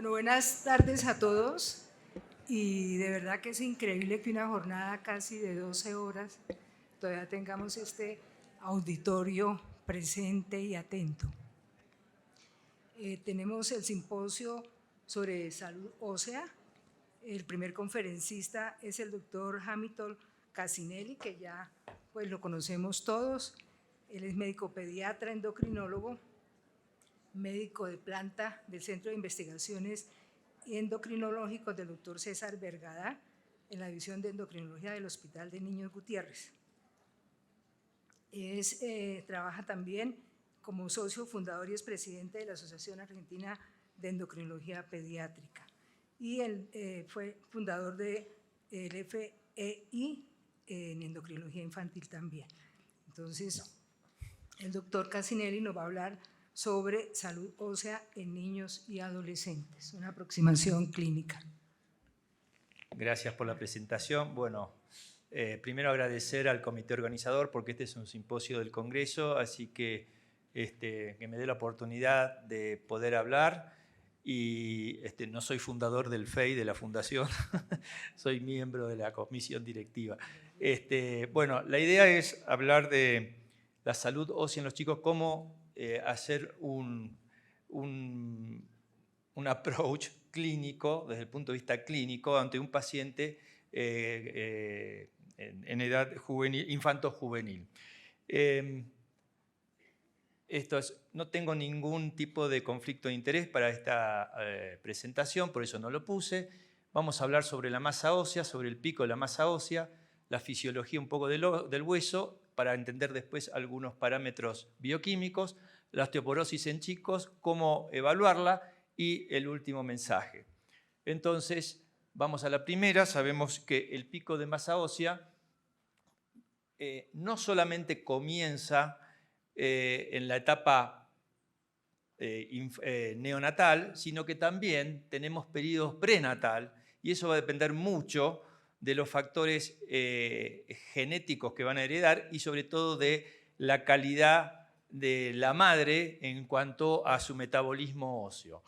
Bueno, buenas tardes a todos y de verdad que es increíble que una jornada casi de 12 horas todavía tengamos este auditorio presente y atento. Tenemos el simposio sobre salud ósea. El primer conferencista es el doctor Hamilton Cassinelli, que ya pues lo conocemos todos. Él es médico pediatra, endocrinólogo, médico de planta del Centro de Investigaciones Endocrinológicos del doctor César Vergada, en la División de Endocrinología del Hospital de Niños Gutiérrez. Trabaja también como socio fundador y es presidente de la Asociación Argentina de Endocrinología Pediátrica y fue fundador del FEI en endocrinología infantil también. Entonces, el doctor Cassinelli nos va a hablar sobre salud ósea en niños y adolescentes, una aproximación clínica. Gracias por la presentación. Bueno, primero agradecer al comité organizador porque este es un simposio del Congreso, así que me dé la oportunidad de poder hablar. Y no soy fundador del FEI, de la fundación, soy miembro de la comisión directiva. Bueno, la idea es hablar de la salud ósea en los chicos, cómo hacer un approach clínico, desde el punto de vista clínico, ante un paciente en edad juvenil, infanto-juvenil. No tengo ningún tipo de conflicto de interés para esta presentación, por eso no lo puse. Vamos a hablar sobre la masa ósea, sobre el pico de la masa ósea, la fisiología un poco del hueso, para entender después algunos parámetros bioquímicos, la osteoporosis en chicos, cómo evaluarla y el último mensaje. Entonces, vamos a la primera. Sabemos que el pico de masa ósea no solamente comienza en la etapa neonatal, sino que también tenemos periodos prenatal y eso va a depender mucho de los factores genéticos que van a heredar y sobre todo de la calidad de la madre en cuanto a su metabolismo óseo.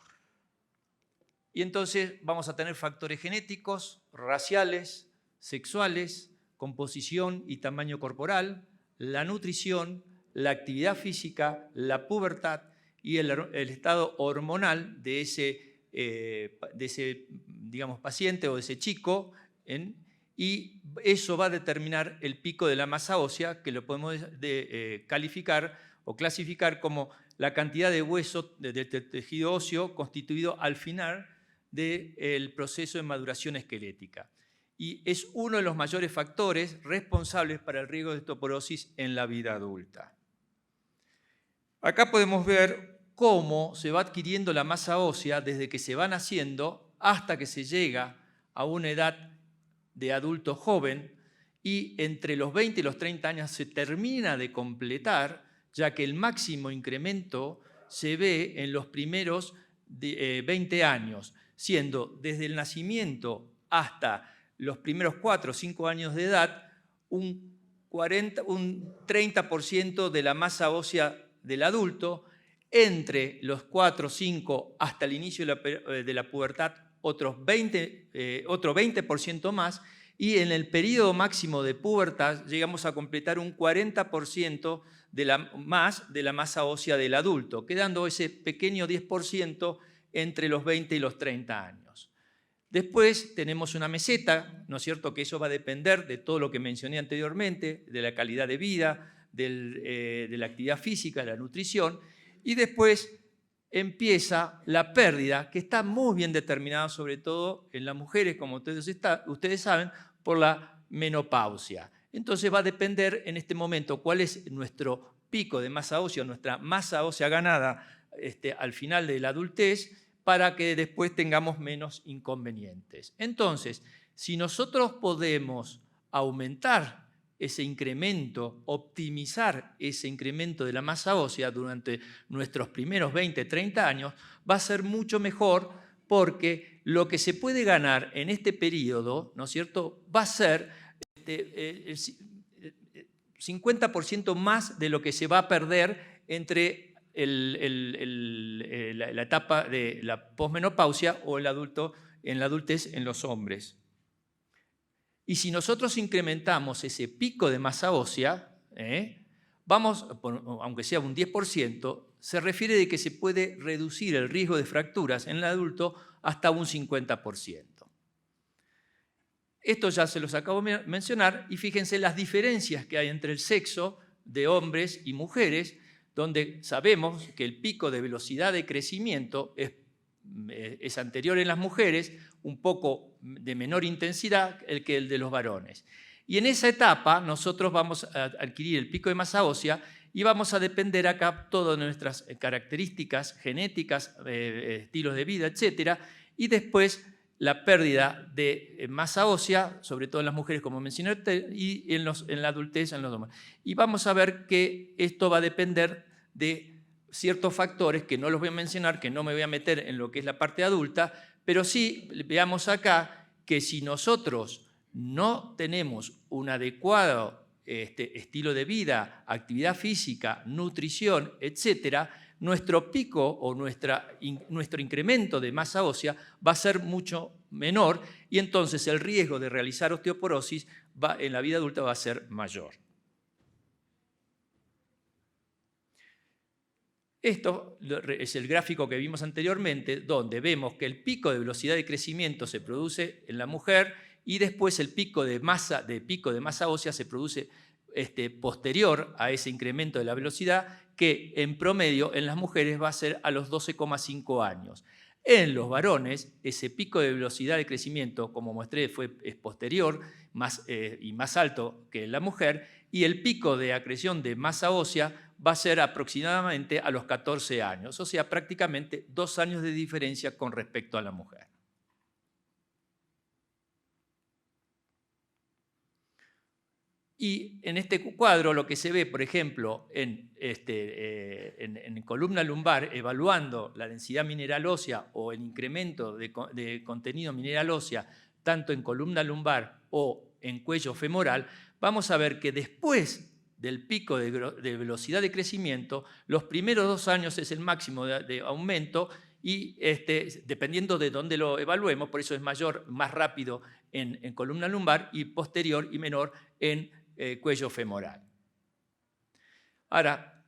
Y entonces vamos a tener factores genéticos, raciales, sexuales, composición y tamaño corporal, la nutrición, la actividad física, la pubertad y el estado hormonal de ese digamos, paciente o de ese chico, y eso va a determinar el pico de la masa ósea, que lo podemos calificar o clasificar como la cantidad de hueso del tejido óseo constituido al final del proceso de maduración esquelética. Y es uno de los mayores factores responsables para el riesgo de osteoporosis en la vida adulta. Acá podemos ver cómo se va adquiriendo la masa ósea desde que se va naciendo hasta que se llega a una edad de adulto joven y entre los 20 y los 30 años se termina de completar, ya que el máximo incremento se ve en los primeros 20 años, siendo desde el nacimiento hasta los primeros 4 o 5 años de edad un 30% de la masa ósea del adulto, entre los 4 o 5 hasta el inicio de la pubertad otro 20% más, y en el periodo máximo de pubertad llegamos a completar un 40% más de la masa ósea del adulto, quedando ese pequeño 10% entre los 20 y los 30 años. Después tenemos una meseta, ¿no es cierto?, que eso va a depender de todo lo que mencioné anteriormente, de la calidad de vida, de la actividad física, de la nutrición, y después empieza la pérdida, que está muy bien determinada, sobre todo en las mujeres, como ustedes saben, por la menopausia. Entonces va a depender en este momento cuál es nuestro pico de masa ósea, nuestra masa ósea ganada al final de la adultez, para que después tengamos menos inconvenientes. Entonces, si nosotros podemos aumentar ese incremento, optimizar ese incremento de la masa ósea durante nuestros primeros 20, 30 años, va a ser mucho mejor porque lo que se puede ganar en este periodo, ¿no es cierto?, va a ser el 50% más de lo que se va a perder entre la etapa de la posmenopausia o en la adultez en los hombres. Y si nosotros incrementamos ese pico de masa ósea, aunque sea un 10%, se refiere de que se puede reducir el riesgo de fracturas en el adulto hasta un 50%. Esto ya se los acabo de mencionar y fíjense las diferencias que hay entre el sexo de hombres y mujeres, donde sabemos que el pico de velocidad de crecimiento es anterior en las mujeres, un poco de menor intensidad que el de los varones. Y en esa etapa nosotros vamos a adquirir el pico de masa ósea y vamos a depender acá todas nuestras características genéticas, estilos de vida, etc. Y después la pérdida de masa ósea, sobre todo en las mujeres, como mencioné, y en la adultez en los hombres. Y vamos a ver que esto va a depender de ciertos factores que no los voy a mencionar, que no me voy a meter en lo que es la parte adulta, pero sí veamos acá que si nosotros no tenemos un adecuado estilo de vida, actividad física, nutrición, etc., nuestro pico o nuestro incremento de masa ósea va a ser mucho menor y entonces el riesgo de realizar osteoporosis en la vida adulta va a ser mayor. Esto es el gráfico que vimos anteriormente, donde vemos que el pico de velocidad de crecimiento se produce en la mujer y después el pico de masa ósea se produce posterior a ese incremento de la velocidad, que en promedio en las mujeres va a ser a los 12,5 años. En los varones, ese pico de velocidad de crecimiento, como mostré, es posterior y más alto que en la mujer, y el pico de acreción de masa ósea va a ser aproximadamente a los 14 años, o sea, prácticamente 2 años de diferencia con respecto a la mujer. Y en este cuadro lo que se ve, por ejemplo, en columna lumbar, evaluando la densidad mineral ósea o el incremento de contenido mineral ósea, tanto en columna lumbar o en cuello femoral, vamos a ver que después del pico de velocidad de crecimiento, los primeros 2 años es el máximo de aumento y dependiendo de dónde lo evaluemos, por eso es más rápido en columna lumbar y posterior y menor en cuello femoral. Ahora,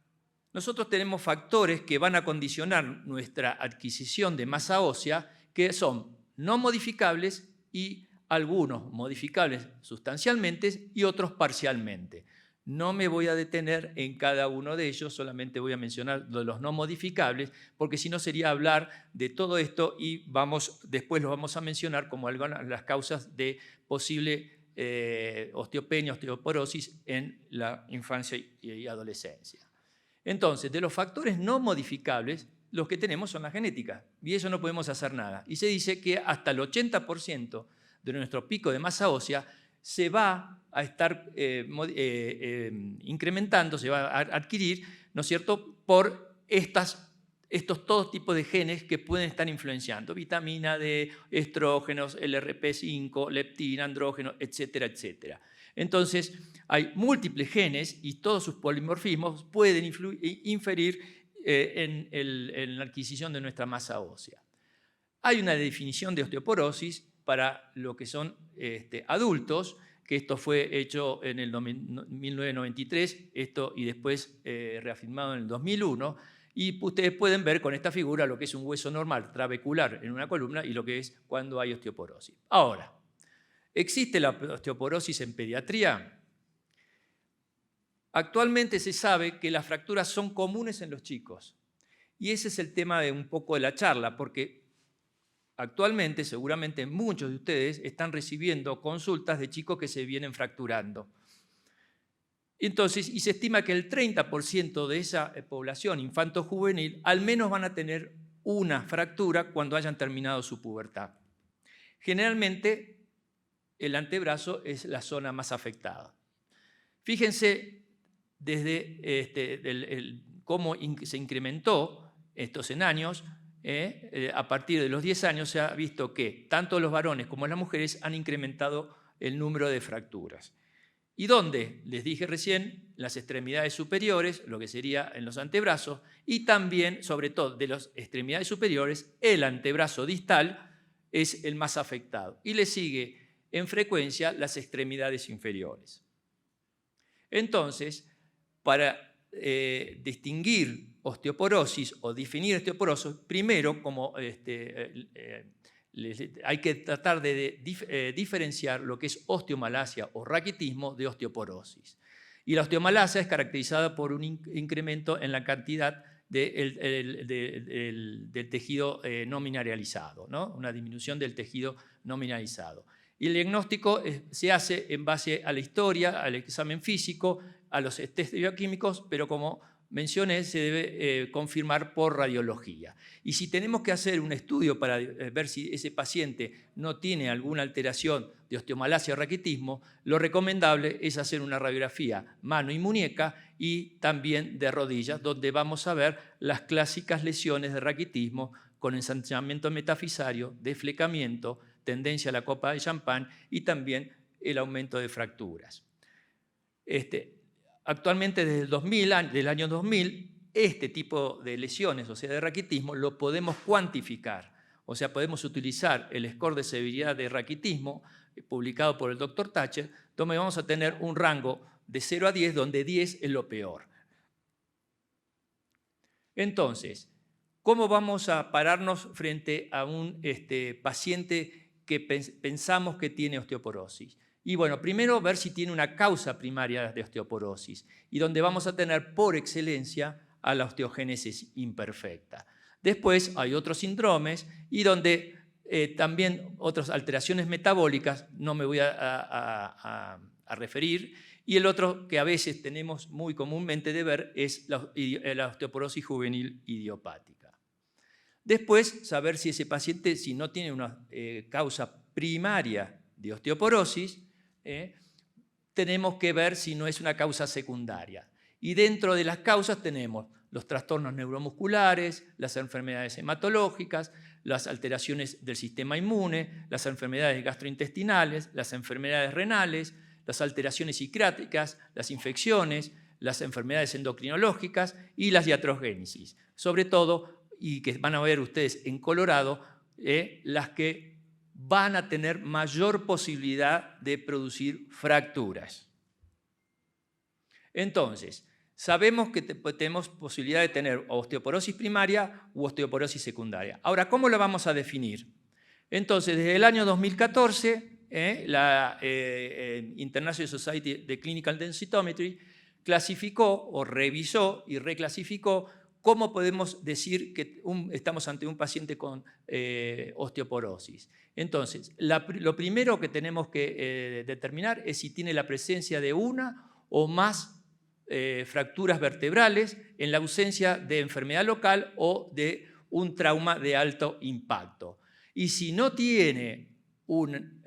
nosotros tenemos factores que van a condicionar nuestra adquisición de masa ósea, que son no modificables y algunos modificables sustancialmente y otros parcialmente. No me voy a detener en cada uno de ellos, solamente voy a mencionar los no modificables, porque si no sería hablar de todo esto y después los vamos a mencionar como algunas de las causas de posible osteopenia, osteoporosis en la infancia y adolescencia. Entonces, de los factores no modificables, los que tenemos son la genética, y eso no podemos hacer nada. Y se dice que hasta el 80% de nuestro pico de masa ósea se va a estar incrementando, se va a adquirir, ¿no es cierto?, por estos todos tipos de genes que pueden estar influenciando, vitamina D, estrógenos, LRP5, leptina, andrógeno, etcétera, etcétera. Entonces, hay múltiples genes y todos sus polimorfismos pueden inferir en la adquisición de nuestra masa ósea. Hay una definición de osteoporosis para lo que son adultos, que esto fue hecho en el 1993 y después reafirmado en el 2001, y ustedes pueden ver con esta figura lo que es un hueso normal trabecular en una columna y lo que es cuando hay osteoporosis. Ahora, ¿existe la osteoporosis en pediatría? Actualmente se sabe que las fracturas son comunes en los chicos, y ese es el tema de un poco de la charla, porque actualmente seguramente muchos de ustedes están recibiendo consultas de chicos que se vienen fracturando. Entonces, y se estima que el 30% de esa población infanto-juvenil al menos van a tener una fractura cuando hayan terminado su pubertad. Generalmente, el antebrazo es la zona más afectada. Fíjense desde cómo se incrementó estos en años. A partir de los 10 años se ha visto que tanto los varones como las mujeres han incrementado el número de fracturas. ¿Y dónde? Les dije recién, las extremidades superiores, lo que sería en los antebrazos, y también, sobre todo, de las extremidades superiores, el antebrazo distal es el más afectado. Y le sigue en frecuencia las extremidades inferiores. Entonces, para distinguir osteoporosis o definir osteoporosis, primero, como hay que tratar de diferenciar lo que es osteomalacia o raquitismo de osteoporosis. Y la osteomalacia es caracterizada por un incremento en la cantidad del tejido no mineralizado, ¿no? Una disminución del tejido no mineralizado. Y el diagnóstico se hace en base a la historia, al examen físico, a los test bioquímicos, pero como mencioné, se debe confirmar por radiología. Y si tenemos que hacer un estudio para ver si ese paciente no tiene alguna alteración de osteomalacia o raquitismo, lo recomendable es hacer una radiografía mano y muñeca y también de rodillas, donde vamos a ver las clásicas lesiones de raquitismo con ensanchamiento metafisario, desflecamiento, tendencia a la copa de champán y también el aumento de fracturas. Actualmente, desde el año 2000, este tipo de lesiones, o sea, de raquitismo, lo podemos cuantificar. O sea, podemos utilizar el score de severidad de raquitismo publicado por el Dr. Thatcher, donde vamos a tener un rango de 0 a 10, donde 10 es lo peor. Entonces, ¿cómo vamos a pararnos frente a un paciente que pensamos que tiene osteoporosis? Y bueno, primero ver si tiene una causa primaria de osteoporosis y donde vamos a tener por excelencia a la osteogénesis imperfecta. Después hay otros síndromes y donde también otras alteraciones metabólicas, no me voy a referir, y el otro que a veces tenemos muy comúnmente de ver es la osteoporosis juvenil idiopática. Después, saber si ese paciente, si no tiene una causa primaria de osteoporosis, tenemos que ver si no es una causa secundaria. Y dentro de las causas tenemos los trastornos neuromusculares, las enfermedades hematológicas, las alteraciones del sistema inmune, las enfermedades gastrointestinales, las enfermedades renales, las alteraciones psiquiátricas, las infecciones, las enfermedades endocrinológicas y las iatrogénesis. Sobre todo, y que van a ver ustedes en colorado, las que van a tener mayor posibilidad de producir fracturas. Entonces, sabemos que tenemos posibilidad de tener osteoporosis primaria u osteoporosis secundaria. Ahora, ¿cómo la vamos a definir? Entonces, desde el año 2014, la International Society of Clinical Densitometry clasificó o revisó y reclasificó cómo podemos decir que estamos ante un paciente con osteoporosis. Entonces, lo primero que tenemos que determinar es si tiene la presencia de una o más fracturas vertebrales en la ausencia de enfermedad local o de un trauma de alto impacto. Y si no tiene un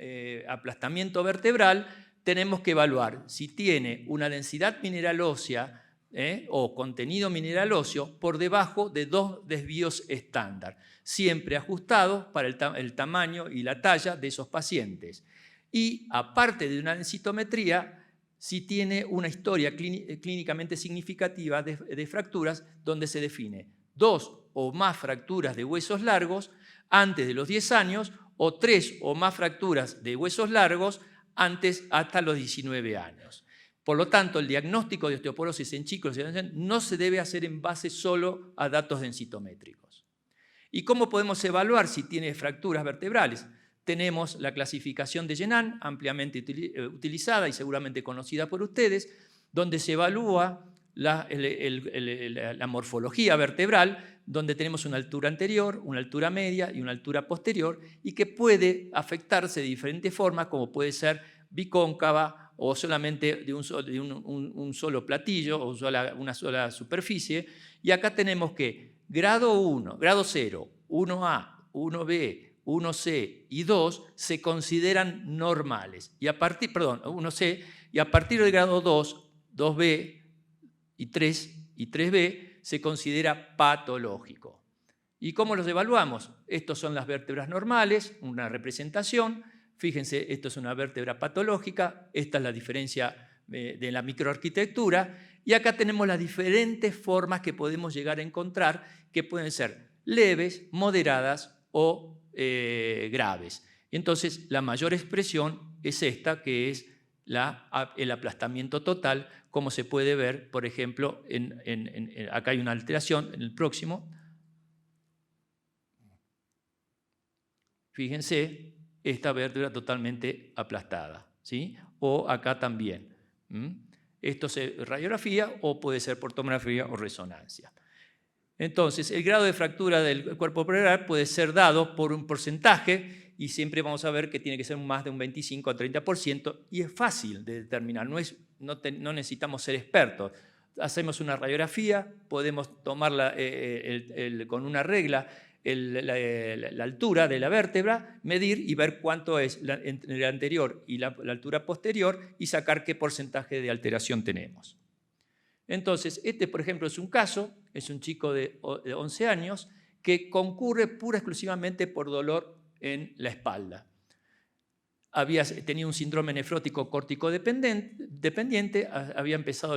aplastamiento vertebral, tenemos que evaluar si tiene una densidad mineral ósea o contenido mineral óseo por debajo de 2 desvíos estándar, siempre ajustados para el tamaño y la talla de esos pacientes. Y aparte de una densitometría, si tiene una historia clínicamente significativa de fracturas donde se define 2 o más fracturas de huesos largos antes de los 10 años o 3 o más fracturas de huesos largos hasta los 19 años. Por lo tanto, el diagnóstico de osteoporosis en chicos no se debe hacer en base solo a datos densitométricos. ¿Y cómo podemos evaluar si tiene fracturas vertebrales? Tenemos la clasificación de Jenan, ampliamente utilizada y seguramente conocida por ustedes, donde se evalúa la morfología vertebral, donde tenemos una altura anterior, una altura media y una altura posterior, y que puede afectarse de diferentes formas, como puede ser bicóncava, o solamente de un solo platillo o una sola superficie. Y acá tenemos que grado 1, grado 0, 1A, 1B, 1C y 2 se consideran normales. Y a partir, 1C, y a partir del grado 2, 2B y 3 y 3B se considera patológico. ¿Y cómo los evaluamos? Estos son las vértebras normales, una representación. Fíjense, esto es una vértebra patológica, esta es la diferencia de la microarquitectura, y acá tenemos las diferentes formas que podemos llegar a encontrar, que pueden ser leves, moderadas o graves. Entonces, la mayor expresión es esta, que es el aplastamiento total, como se puede ver, por ejemplo, acá hay una alteración en el próximo. Fíjense, esta vértebra totalmente aplastada, ¿sí? O acá también. Esto es radiografía o puede ser por tomografía o resonancia. Entonces, el grado de fractura del cuerpo premolar puede ser dado por un porcentaje y siempre vamos a ver que tiene que ser más de un 25 a 30% y es fácil de determinar, no necesitamos ser expertos. Hacemos una radiografía, podemos tomarla con una regla, la altura de la vértebra, medir y ver cuánto es entre la anterior y la altura posterior y sacar qué porcentaje de alteración tenemos. Entonces, este, por ejemplo, es un caso, es un chico de 11 años que concurre pura y exclusivamente por dolor en la espalda. Tenía un síndrome nefrótico córtico-dependiente, había empezado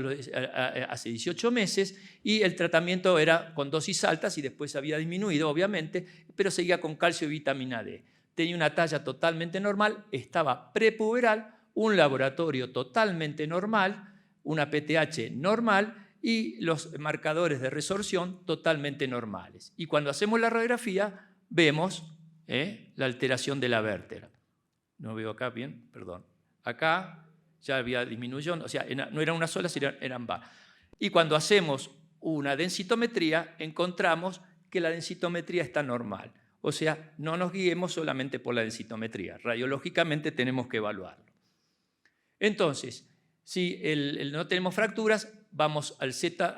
hace 18 meses y el tratamiento era con dosis altas y después había disminuido, obviamente, pero seguía con calcio y vitamina D. Tenía una talla totalmente normal, estaba prepuberal, un laboratorio totalmente normal, una PTH normal y los marcadores de resorción totalmente normales. Y cuando hacemos la radiografía vemos la alteración de la vértebra. No veo acá bien, perdón. Acá ya había disminución, o sea, no era una sola, sino eran varias. Y cuando hacemos una densitometría, encontramos que la densitometría está normal. O sea, no nos guiemos solamente por la densitometría. Radiológicamente tenemos que evaluarlo. Entonces, si no tenemos fracturas, vamos a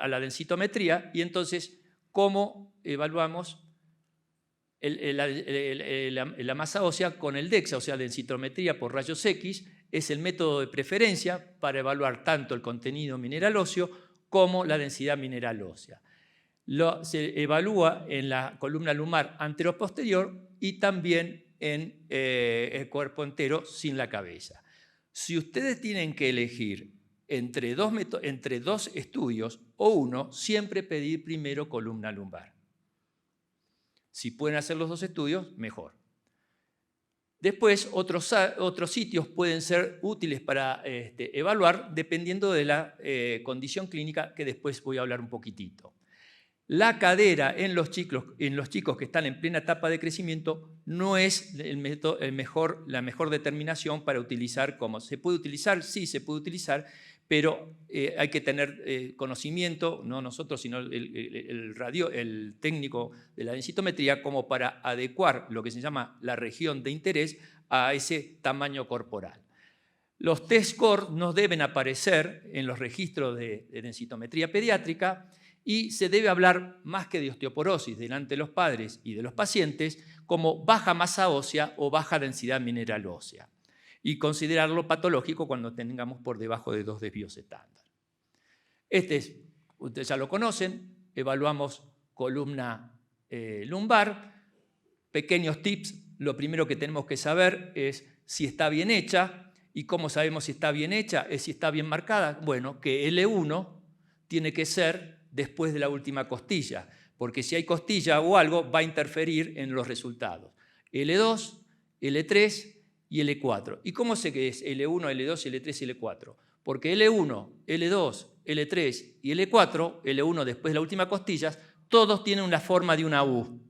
la densitometría y entonces, ¿cómo evaluamos la masa ósea con el DEXA? O sea, densitometría por rayos X es el método de preferencia para evaluar tanto el contenido mineral óseo como la densidad mineral ósea. Se evalúa en la columna lumbar anteroposterior y también en el cuerpo entero sin la cabeza. Si ustedes tienen que elegir entre dos estudios o uno, siempre pedir primero columna lumbar. Si pueden hacer los dos estudios, mejor. Después, otros sitios pueden ser útiles para evaluar dependiendo de la condición clínica, que después voy a hablar un poquitito. La cadera en los chicos que están en plena etapa de crecimiento no es la mejor determinación para utilizar. ¿Cómo? ¿Se puede utilizar? Sí, se puede utilizar, pero hay que tener conocimiento, no nosotros, sino el técnico de la densitometría, como para adecuar lo que se llama la región de interés a ese tamaño corporal. Los T-score no deben aparecer en los registros de densitometría pediátrica y se debe hablar más que de osteoporosis delante de los padres y de los pacientes como baja masa ósea o baja densidad mineral ósea y considerarlo patológico cuando tengamos por debajo de 2 desvíos estándar. Ustedes ya lo conocen, evaluamos columna lumbar. Pequeños tips, lo primero que tenemos que saber es si está bien hecha. ¿Y cómo sabemos si está bien hecha? Es si está bien marcada. Bueno, que L1 tiene que ser después de la última costilla, porque si hay costilla o algo va a interferir en los resultados. L2, L3 y L4. ¿Y cómo sé que es L1, L2, L3 y L4? Porque L1, L2, L3 y L4, L1 después de la última costilla, todos tienen una forma de una U.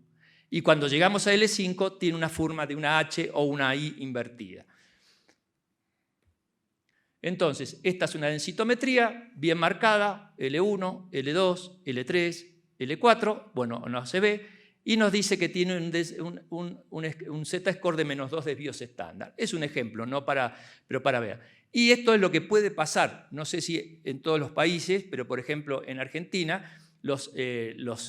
Y cuando llegamos a L5, tiene una forma de una H o una I invertida. Entonces, esta es una densitometría bien marcada, L1, L2, L3, L4, bueno, no se ve, y nos dice que tiene un Z-score de -2 desvíos estándar. Es un ejemplo, pero para ver. Y esto es lo que puede pasar, no sé si en todos los países, pero por ejemplo en Argentina, los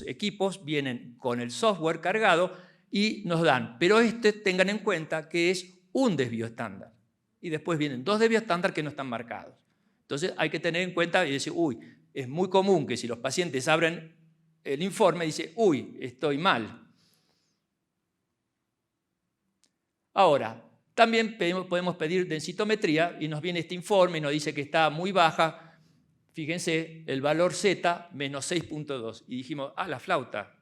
equipos vienen con el software cargado y nos dan, pero tengan en cuenta que es un desvío estándar. Y después vienen 2 desvíos estándar que no están marcados. Entonces hay que tener en cuenta y decir, uy, es muy común que si los pacientes abren el informe, dice, uy, estoy mal. Ahora, También podemos pedir densitometría y nos viene este informe y nos dice que está muy baja. Fíjense, el valor Z, menos 6.2. Y dijimos, la flauta.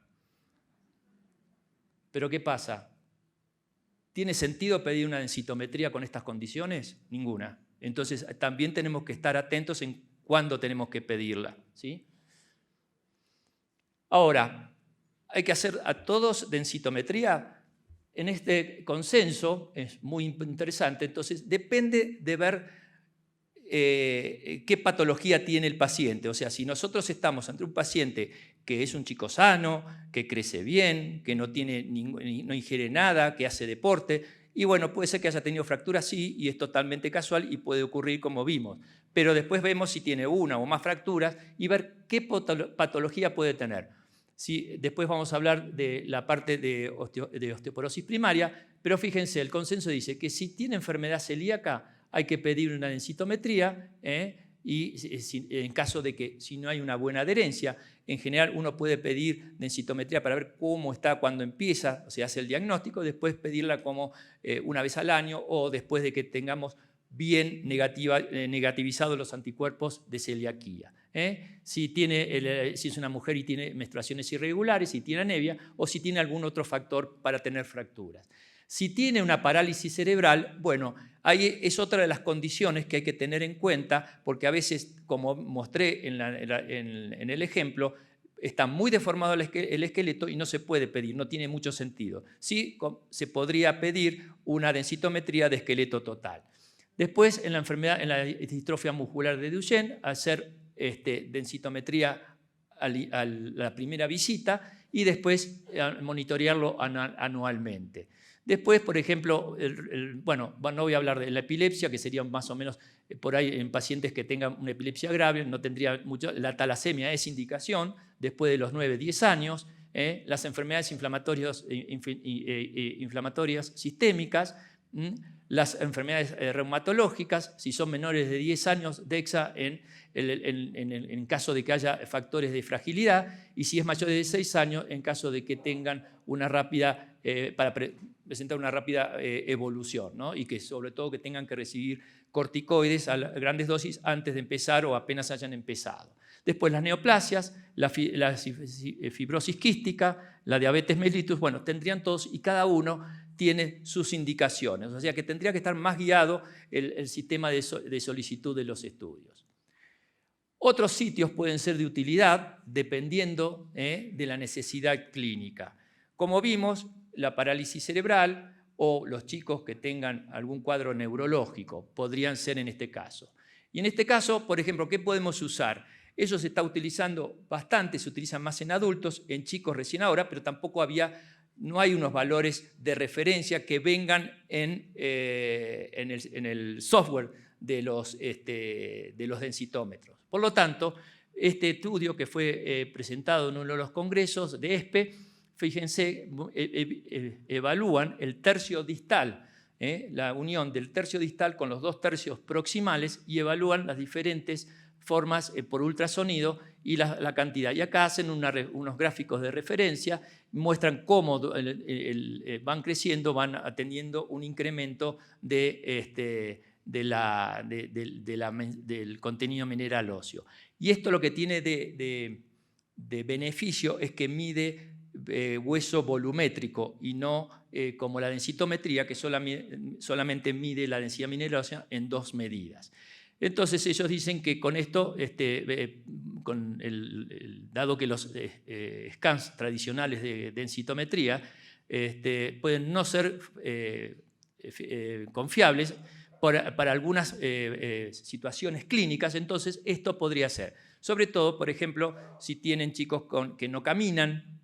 Pero ¿qué pasa? ¿Tiene sentido pedir una densitometría con estas condiciones? Ninguna. Entonces, también tenemos que estar atentos en cuándo tenemos que pedirla, ¿sí? Ahora, ¿hay que hacer a todos densitometría? En este consenso, es muy interesante, entonces depende de ver qué patología tiene el paciente. O sea, si nosotros estamos ante un paciente que es un chico sano, que crece bien, que no ingiere nada, que hace deporte, y bueno, puede ser que haya tenido fracturas, sí, y es totalmente casual y puede ocurrir como vimos. Pero después vemos si tiene una o más fracturas y ver qué patología puede tener. Sí, después vamos a hablar de la parte de osteoporosis primaria, pero fíjense, el consenso dice que si tiene enfermedad celíaca hay que pedir una densitometría y en caso de que si no hay una buena adherencia, en general uno puede pedir densitometría para ver cómo está cuando empieza, se hace el diagnóstico, después pedirla como una vez al año o después de que tengamos bien negativizados los anticuerpos de celiaquía. Si es una mujer y tiene menstruaciones irregulares, si tiene anemia o si tiene algún otro factor para tener fracturas. Si tiene una parálisis cerebral, bueno, ahí es otra de las condiciones que hay que tener en cuenta porque a veces, como mostré en el ejemplo, está muy deformado el esqueleto y no se puede pedir, no tiene mucho sentido. Sí, se podría pedir una densitometría de esqueleto total. Después, en la distrofia muscular de Duchenne, hacer densitometría a la primera visita y después monitorearlo anualmente. Después, por ejemplo, bueno, no voy a hablar de la epilepsia, que sería más o menos por ahí en pacientes que tengan una epilepsia grave, no tendría mucho. La talasemia es indicación después de los 9-10 años. Las enfermedades inflamatorias sistémicas, las enfermedades reumatológicas, si son menores de 10 años, DEXA en caso de que haya factores de fragilidad, y si es mayor de 6 años, en caso de que tengan una rápida, para presentar una rápida evolución, ¿no? Y que sobre todo que tengan que recibir corticoides a grandes dosis antes de empezar o apenas hayan empezado. Después las neoplasias, la fibrosis quística, la diabetes mellitus, bueno, tendrían todos y cada uno tiene sus indicaciones, o sea que tendría que estar más guiado el sistema de solicitud de los estudios. Otros sitios pueden ser de utilidad dependiendo de la necesidad clínica. Como vimos, la parálisis cerebral o los chicos que tengan algún cuadro neurológico podrían ser en este caso. Y en este caso, por ejemplo, ¿qué podemos usar? Eso se está utilizando bastante, se utiliza más en adultos, en chicos recién ahora, pero tampoco no hay unos valores de referencia que vengan en el software de los densitómetros. Por lo tanto, este estudio que fue presentado en uno de los congresos de ESPE, fíjense, evalúan el tercio distal, la unión del tercio distal con los 2 tercios proximales y evalúan las diferentes formas por ultrasonido y la cantidad. Y acá hacen unos gráficos de referencia, muestran cómo van creciendo, van teniendo un incremento del contenido mineral óseo. Y esto lo que tiene de beneficio es que mide hueso volumétrico y no como la densitometría, que solamente mide la densidad mineral ósea en 2 medidas. Entonces ellos dicen que con esto, dado que los scans tradicionales de densitometría pueden no ser confiables para algunas situaciones clínicas, entonces esto podría ser. Sobre todo, por ejemplo, si tienen chicos que no caminan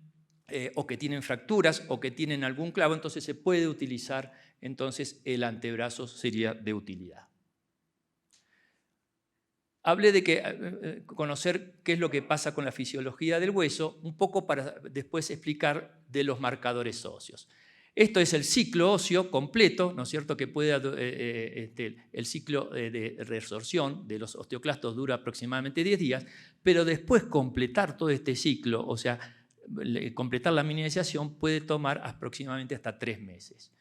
o que tienen fracturas o que tienen algún clavo, entonces se puede utilizar, entonces el antebrazo sería de utilidad. Hablé de conocer qué es lo que pasa con la fisiología del hueso, un poco para después explicar de los marcadores óseos. Esto es el ciclo óseo completo, ¿no es cierto? Que el ciclo de resorción de los osteoclastos dura aproximadamente 10 días, pero después completar todo este ciclo, o sea, completar la mineralización puede tomar aproximadamente hasta 3 meses.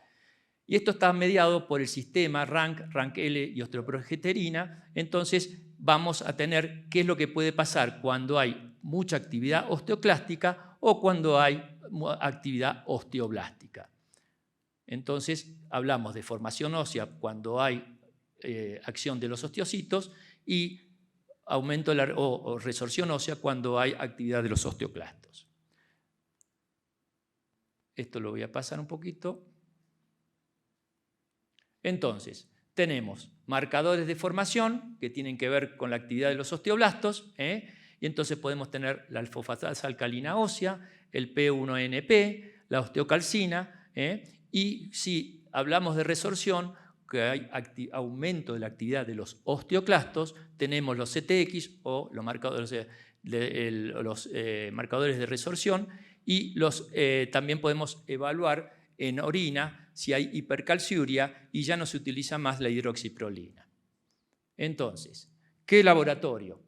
Y esto está mediado por el sistema RANK-L y osteoprogesterina. Entonces vamos a tener qué es lo que puede pasar cuando hay mucha actividad osteoclástica o cuando hay actividad osteoblástica. Entonces hablamos de formación ósea cuando hay acción de los osteocitos y aumento o resorción ósea cuando hay actividad de los osteoclastos. Esto lo voy a pasar un poquito. Entonces, tenemos marcadores de formación que tienen que ver con la actividad de los osteoblastos, y entonces podemos tener la alfa-fosfatasa alcalina ósea, el P1NP, la osteocalcina, y si hablamos de resorción, que hay aumento de la actividad de los osteoclastos, tenemos los CTX o los marcadores de resorción, y también podemos evaluar en orina si hay hipercalciuria y ya no se utiliza más la hidroxiprolina. Entonces, ¿qué laboratorio?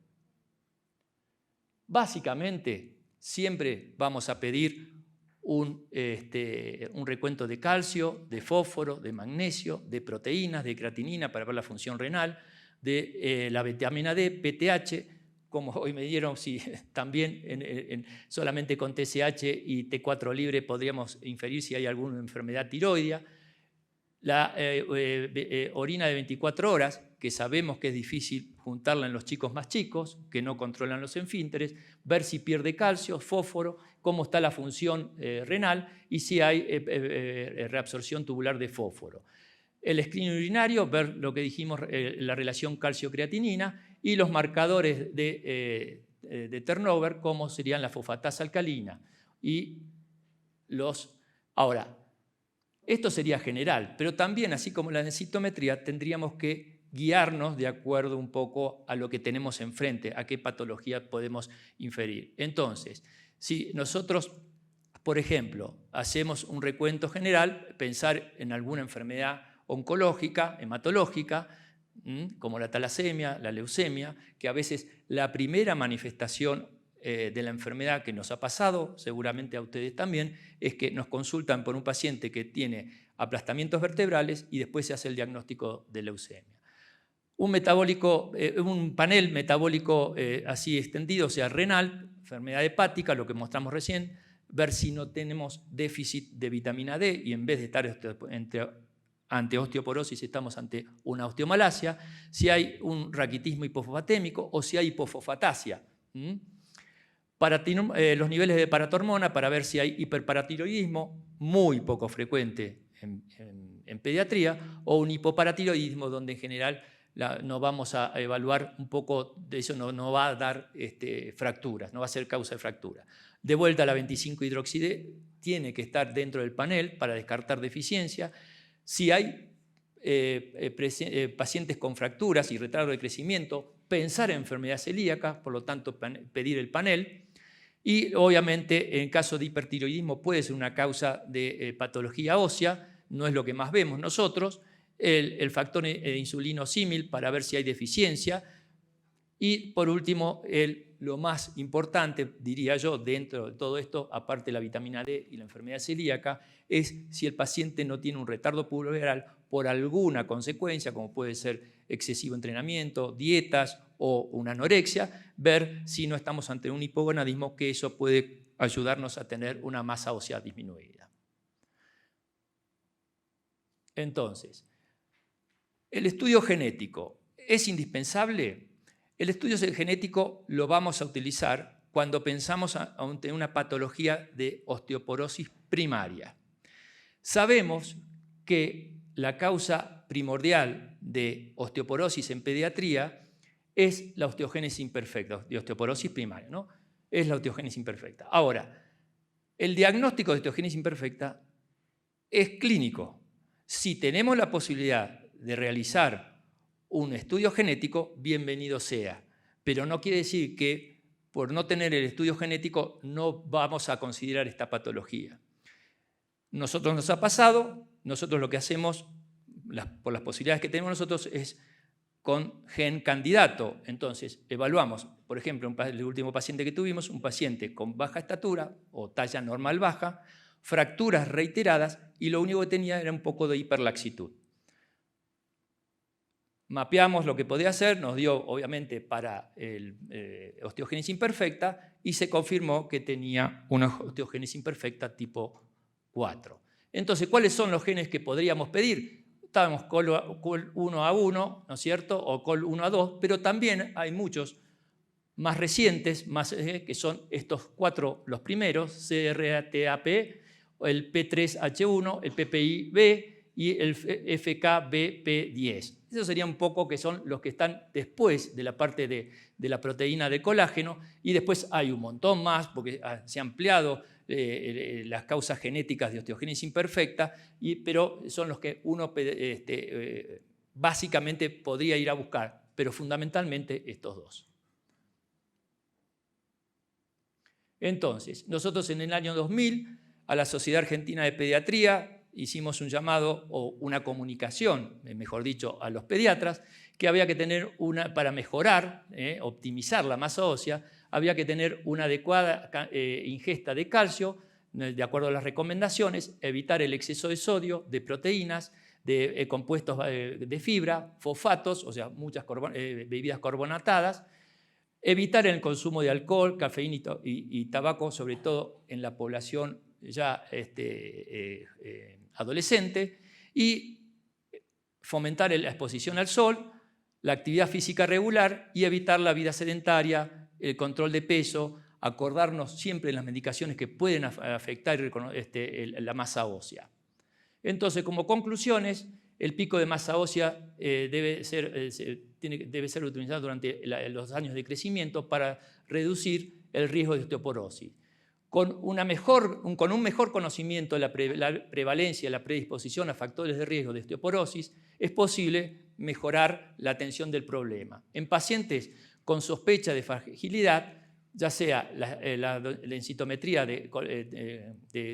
Básicamente, siempre vamos a pedir un recuento de calcio, de fósforo, de magnesio, de proteínas, de creatinina para ver la función renal, de la vitamina D, PTH, como hoy me dieron, si también solamente con TSH y T4 libre podríamos inferir si hay alguna enfermedad tiroidea. La orina de 24 horas, que sabemos que es difícil juntarla en los chicos más chicos, que no controlan los esfínteres, ver si pierde calcio, fósforo, cómo está la función renal y si hay reabsorción tubular de fósforo. El screening urinario, ver lo que dijimos, la relación calcio-creatinina, y los marcadores de turnover, como serían la fosfatasa alcalina. Ahora, esto sería general, pero también, así como la densitometría, tendríamos que guiarnos de acuerdo un poco a lo que tenemos enfrente, a qué patología podemos inferir. Entonces, si nosotros, por ejemplo, hacemos un recuento general, pensar en alguna enfermedad oncológica, hematológica, como la talasemia, la leucemia, que a veces la primera manifestación de la enfermedad que nos ha pasado, seguramente a ustedes también, es que nos consultan por un paciente que tiene aplastamientos vertebrales y después se hace el diagnóstico de leucemia. Un panel metabólico así extendido, o sea, renal, enfermedad hepática, lo que mostramos recién, ver si no tenemos déficit de vitamina D y en vez de estar ante osteoporosis estamos ante una osteomalacia, si hay un raquitismo hipofosfatémico o si hay hipofosfatasia. Los niveles de paratormona para ver si hay hiperparatiroidismo, muy poco frecuente en pediatría, o un hipoparatiroidismo donde en general no vamos a evaluar un poco de eso, no va a dar fracturas, no va a ser causa de fractura. De vuelta a la 25-hidroxide tiene que estar dentro del panel para descartar deficiencia. Si hay pacientes con fracturas y retardo de crecimiento, pensar en enfermedad celíaca, por lo tanto pedir el panel. Y obviamente en caso de hipertiroidismo puede ser una causa de patología ósea, no es lo que más vemos nosotros, el factor insulino símil para ver si hay deficiencia. Y por último, lo más importante, diría yo, dentro de todo esto, aparte de la vitamina D y la enfermedad celíaca, es si el paciente no tiene un retardo puberal por alguna consecuencia, como puede ser excesivo entrenamiento, dietas o una anorexia, ver si no estamos ante un hipogonadismo, que eso puede ayudarnos a tener una masa ósea disminuida. Entonces, ¿el estudio genético es indispensable? El estudio genético lo vamos a utilizar cuando pensamos ante una patología de osteoporosis primaria. Sabemos que la causa primordial de osteoporosis en pediatría es la osteogénesis imperfecta, de osteoporosis primaria, ¿no? Es la osteogénesis imperfecta. Ahora, el diagnóstico de osteogénesis imperfecta es clínico. Si tenemos la posibilidad de realizar un estudio genético, bienvenido sea. Pero no quiere decir que por no tener el estudio genético no vamos a considerar esta patología. Nosotros nos ha pasado, nosotros lo que hacemos, por las posibilidades que tenemos nosotros, es con gen candidato. Entonces, evaluamos, por ejemplo, el último paciente que tuvimos, un paciente con baja estatura o talla normal baja, fracturas reiteradas y lo único que tenía era un poco de hiperlaxitud. Mapeamos lo que podía hacer, nos dio obviamente para osteogénesis imperfecta y se confirmó que tenía una osteogénesis imperfecta tipo 4. Entonces, ¿cuáles son los genes que podríamos pedir? Estábamos COL 1A1, ¿no es cierto? O COL 1A2, pero también hay muchos más recientes, que son estos 4 los primeros, CRATAP, el P3H1, el PPI-B y el FKBP10. Esos serían un poco que son los que están después de la parte de la proteína de colágeno, y después hay un montón más porque se han ampliado las causas genéticas de osteogénesis imperfecta, pero son los que uno básicamente podría ir a buscar, pero fundamentalmente estos dos. Entonces, nosotros en el año 2000, a la Sociedad Argentina de Pediatría, hicimos un llamado o una comunicación, mejor dicho, a los pediatras, que había que tener para mejorar, optimizar la masa ósea, había que tener una adecuada ingesta de calcio, de acuerdo a las recomendaciones, evitar el exceso de sodio, de proteínas, de compuestos de fibra, fosfatos, o sea, muchas bebidas carbonatadas, evitar el consumo de alcohol, cafeína y tabaco, sobre todo en la población ya adolescente, y fomentar la exposición al sol, la actividad física regular y evitar la vida sedentaria, el control de peso, acordarnos siempre de las medicaciones que pueden afectar la masa ósea. Entonces, como conclusiones, el pico de masa ósea debe ser utilizado durante los años de crecimiento para reducir el riesgo de osteoporosis. Con un mejor conocimiento de la prevalencia y la predisposición a factores de riesgo de osteoporosis, es posible mejorar la atención del problema. En pacientes con sospecha de fragilidad, ya sea la densitometría de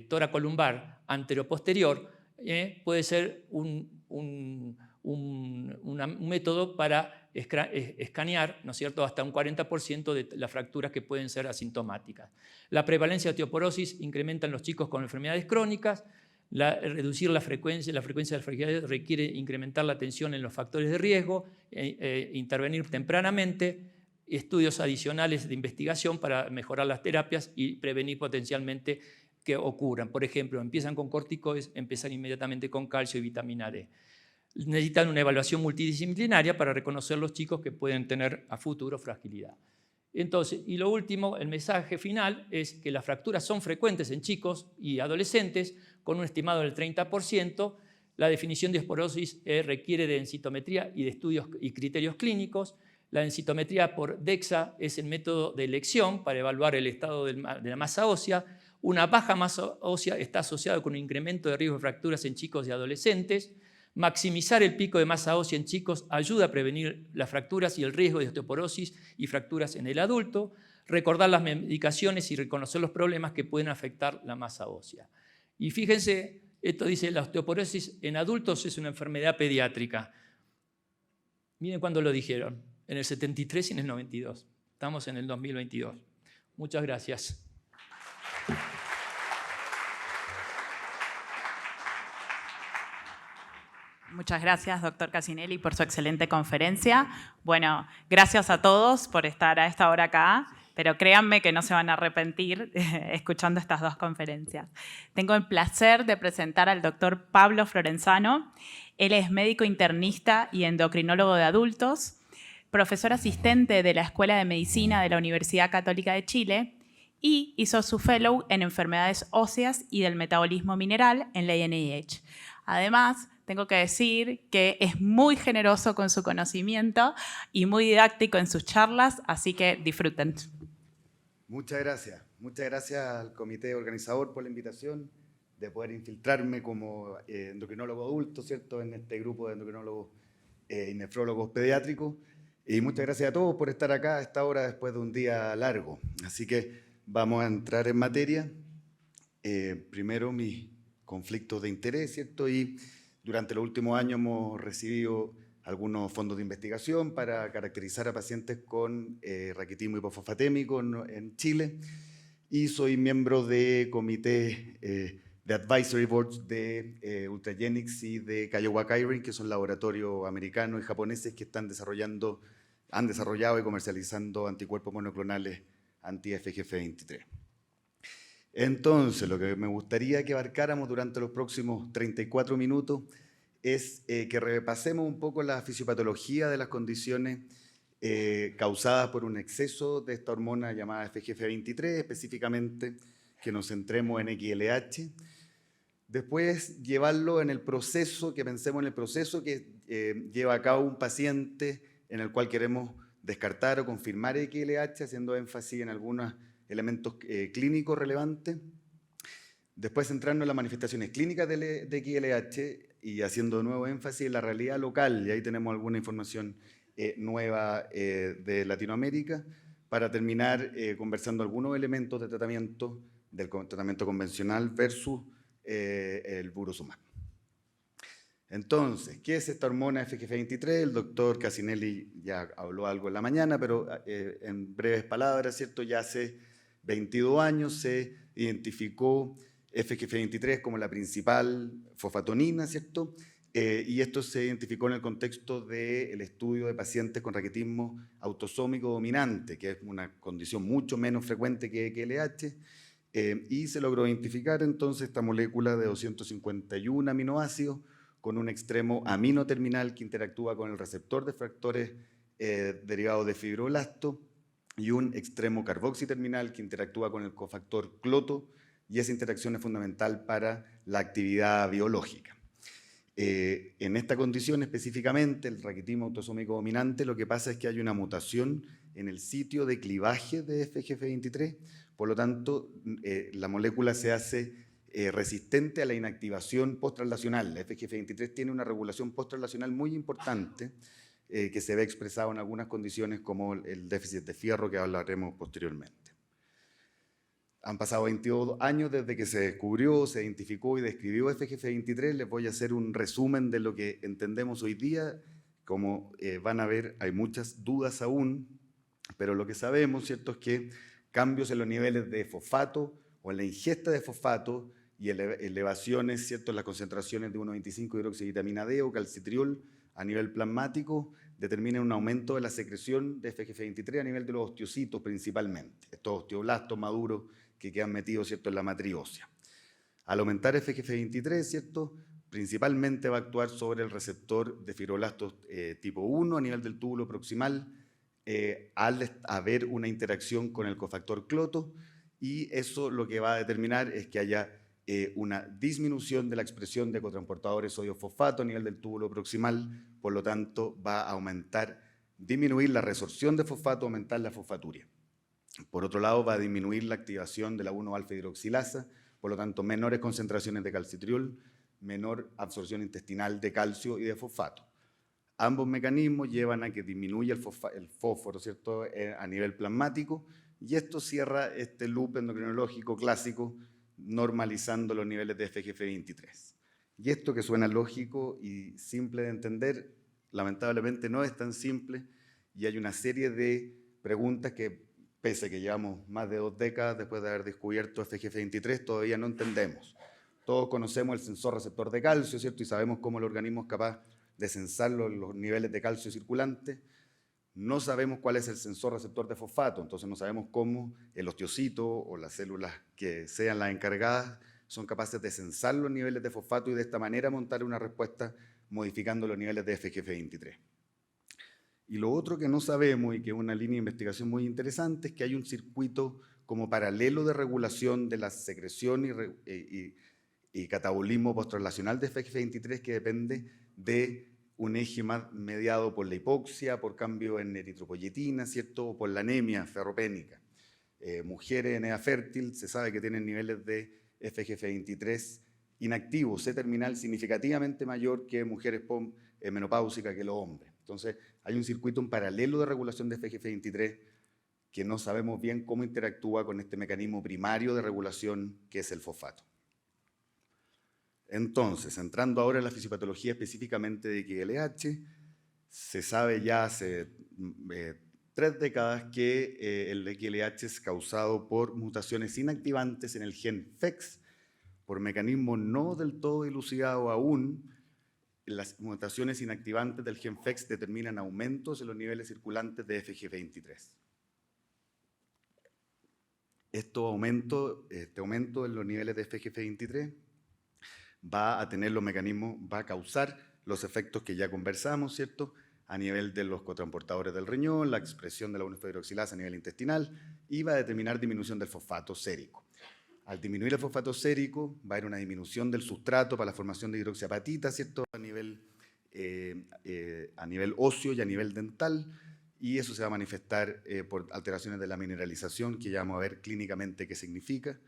toracolumbar anteroposterior, puede ser un método para escanear, ¿no es cierto?, hasta un 40% de las fracturas que pueden ser asintomáticas. La prevalencia de osteoporosis incrementa en los chicos con enfermedades crónicas. Reducir la frecuencia de la fragilidad requiere incrementar la atención en los factores de riesgo, intervenir tempranamente, estudios adicionales de investigación para mejorar las terapias y prevenir potencialmente que ocurran. Por ejemplo, empiezan con corticoides, empezar inmediatamente con calcio y vitamina D. Necesitan una evaluación multidisciplinaria para reconocer los chicos que pueden tener a futuro fragilidad. Entonces, y lo último, el mensaje final es que las fracturas son frecuentes en chicos y adolescentes con un estimado del 30%. La definición de osteoporosis requiere de densitometría y de estudios y criterios clínicos. La densitometría por DEXA es el método de elección para evaluar el estado de la masa ósea. Una baja masa ósea está asociada con un incremento de riesgo de fracturas en chicos y adolescentes. Maximizar el pico de masa ósea en chicos ayuda a prevenir las fracturas y el riesgo de osteoporosis y fracturas en el adulto. Recordar las medicaciones y reconocer los problemas que pueden afectar la masa ósea. Y fíjense, esto dice, la osteoporosis en adultos es una enfermedad pediátrica. Miren cuándo lo dijeron, en el 73 y en el 92. Estamos en el 2022. Muchas gracias. Muchas gracias, doctor Cassinelli, por su excelente conferencia. Bueno, gracias a todos por estar a esta hora acá, pero créanme que no se van a arrepentir escuchando estas dos conferencias. Tengo el placer de presentar al doctor Pablo Florenzano. Él es médico internista y endocrinólogo de adultos, profesor asistente de la Escuela de Medicina de la Universidad Católica de Chile y hizo su fellow en enfermedades óseas y del metabolismo mineral en la NIH. Además, tengo que decir que es muy generoso con su conocimiento y muy didáctico en sus charlas, así que disfruten. Muchas gracias al comité organizador por la invitación de poder infiltrarme como endocrinólogo adulto, ¿cierto?, en este grupo de endocrinólogos y nefrólogos pediátricos. Y muchas gracias a todos por estar acá a esta hora después de un día largo. Así que vamos a entrar en materia. Primero, mis conflictos de interés, ¿cierto? Y durante los últimos años hemos recibido algunos fondos de investigación para caracterizar a pacientes con raquitismo hipofosfatémico en Chile, y soy miembro de comités de de Advisory Boards de Ultragenyx y de Kyowa Kirin, que son laboratorios americanos y japoneses que han desarrollado y comercializando anticuerpos monoclonales anti-FGF23. Entonces, lo que me gustaría que abarcáramos durante los próximos 34 minutos es que repasemos un poco la fisiopatología de las condiciones causadas por un exceso de esta hormona llamada FGF23, específicamente que nos centremos en XLH. Después, llevarlo en el proceso, que pensemos en el proceso que lleva a cabo un paciente en el cual queremos descartar o confirmar XLH, haciendo énfasis en algunos elementos clínicos relevantes. Después, centrarnos en las manifestaciones clínicas de XLH y haciendo de nuevo énfasis en la realidad local, y ahí tenemos alguna información nueva de Latinoamérica, para terminar conversando algunos elementos de tratamiento, del tratamiento convencional versus el Burosumab. Entonces, ¿qué es esta hormona FGF23? El doctor Cassinelli ya habló algo en la mañana, pero en breves palabras, ¿cierto? Ya hace 22 años se identificó FGF23 como la principal fosfatonina, ¿cierto? Y esto se identificó en el contexto del estudio de pacientes con raquitismo autosómico dominante, que es una condición mucho menos frecuente que XLH, y se logró identificar entonces esta molécula de 251 aminoácidos con un extremo amino terminal que interactúa con el receptor de factores derivados de fibroblasto y un extremo carboxiterminal que interactúa con el cofactor cloto, y esa interacción es fundamental para la actividad biológica. En esta condición específicamente, el raquitismo autosómico dominante, lo que pasa es que hay una mutación en el sitio de clivaje de FGF23, por lo tanto, la molécula se hace resistente a la inactivación post-translacional. La FGF23 tiene una regulación post-translacional muy importante que se ve expresado en algunas condiciones como el déficit de fierro, que hablaremos posteriormente. Han pasado 22 años desde que se descubrió, se identificó y describió FGF23. Les voy a hacer un resumen de lo que entendemos hoy día. Como van a ver, hay muchas dudas aún, pero lo que sabemos, ¿cierto?, es que cambios en los niveles de fosfato o en la ingesta de fosfato y elevaciones, ¿cierto?, en las concentraciones de 1,25 hidroxivitamina D o calcitriol a nivel plasmático determinan un aumento de la secreción de FGF23 a nivel de los osteocitos principalmente, estos osteoblastos maduros que quedan metidos, ¿cierto?, en la matriz ósea. Al aumentar FGF23, ¿cierto?, principalmente va a actuar sobre el receptor de fibroblastos tipo 1 a nivel del túbulo proximal, al haber una interacción con el cofactor cloto, y eso lo que va a determinar es que haya una disminución de la expresión de cotransportadores sodio-fosfato a nivel del túbulo proximal, por lo tanto va a disminuir la resorción de fosfato, aumentar la fosfaturia. Por otro lado, va a disminuir la activación de la 1-alfa-hidroxilasa, por lo tanto, menores concentraciones de calcitriol, menor absorción intestinal de calcio y de fosfato. Ambos mecanismos llevan a que disminuya el fósforo, ¿cierto?, a nivel plasmático, y esto cierra este loop endocrinológico clásico, normalizando los niveles de FGF23. Y esto, que suena lógico y simple de entender, lamentablemente no es tan simple, y hay una serie de preguntas que, pese a que llevamos más de 2 décadas después de haber descubierto FGF23, todavía no entendemos. Todos conocemos el sensor receptor de calcio, ¿cierto?, y sabemos cómo el organismo es capaz de censar los niveles de calcio circulantes. No sabemos cuál es el sensor receptor de fosfato, entonces no sabemos cómo el osteocito o las células que sean las encargadas son capaces de censar los niveles de fosfato y de esta manera montar una respuesta modificando los niveles de FGF23. Y lo otro que no sabemos, y que es una línea de investigación muy interesante, es que hay un circuito como paralelo de regulación de la secreción y catabolismo postrelacional de FGF23 que depende de un eje más mediado por la hipoxia, por cambio en eritropoyetina, ¿cierto?, o por la anemia ferropénica. Mujeres en edad fértil se sabe que tienen niveles de FGF23 inactivos, C-terminal, significativamente mayor que mujeres menopáusicas, que los hombres. Entonces, hay un circuito en paralelo de regulación de FGF23 que no sabemos bien cómo interactúa con este mecanismo primario de regulación que es el fosfato. Entonces, entrando ahora en la fisiopatología específicamente de XLH, se sabe ya hace 3 décadas que el XLH es causado por mutaciones inactivantes en el gen FEX, por mecanismos no del todo dilucidados aún, las mutaciones inactivantes del gen FEX determinan aumentos en los niveles circulantes de FG23. Este aumento en los niveles de FGF23 va a tener los mecanismos, va a causar los efectos que ya conversamos, ¿cierto? A nivel de los cotransportadores del riñón, la expresión de la 1-fosfodihidroxilasa a nivel intestinal y va a determinar disminución del fosfato sérico. Al disminuir el fosfato sérico va a haber una disminución del sustrato para la formación de hidroxiapatita, ¿cierto? A nivel óseo y a nivel dental, y eso se va a manifestar por alteraciones de la mineralización, que ya vamos a ver clínicamente qué significa.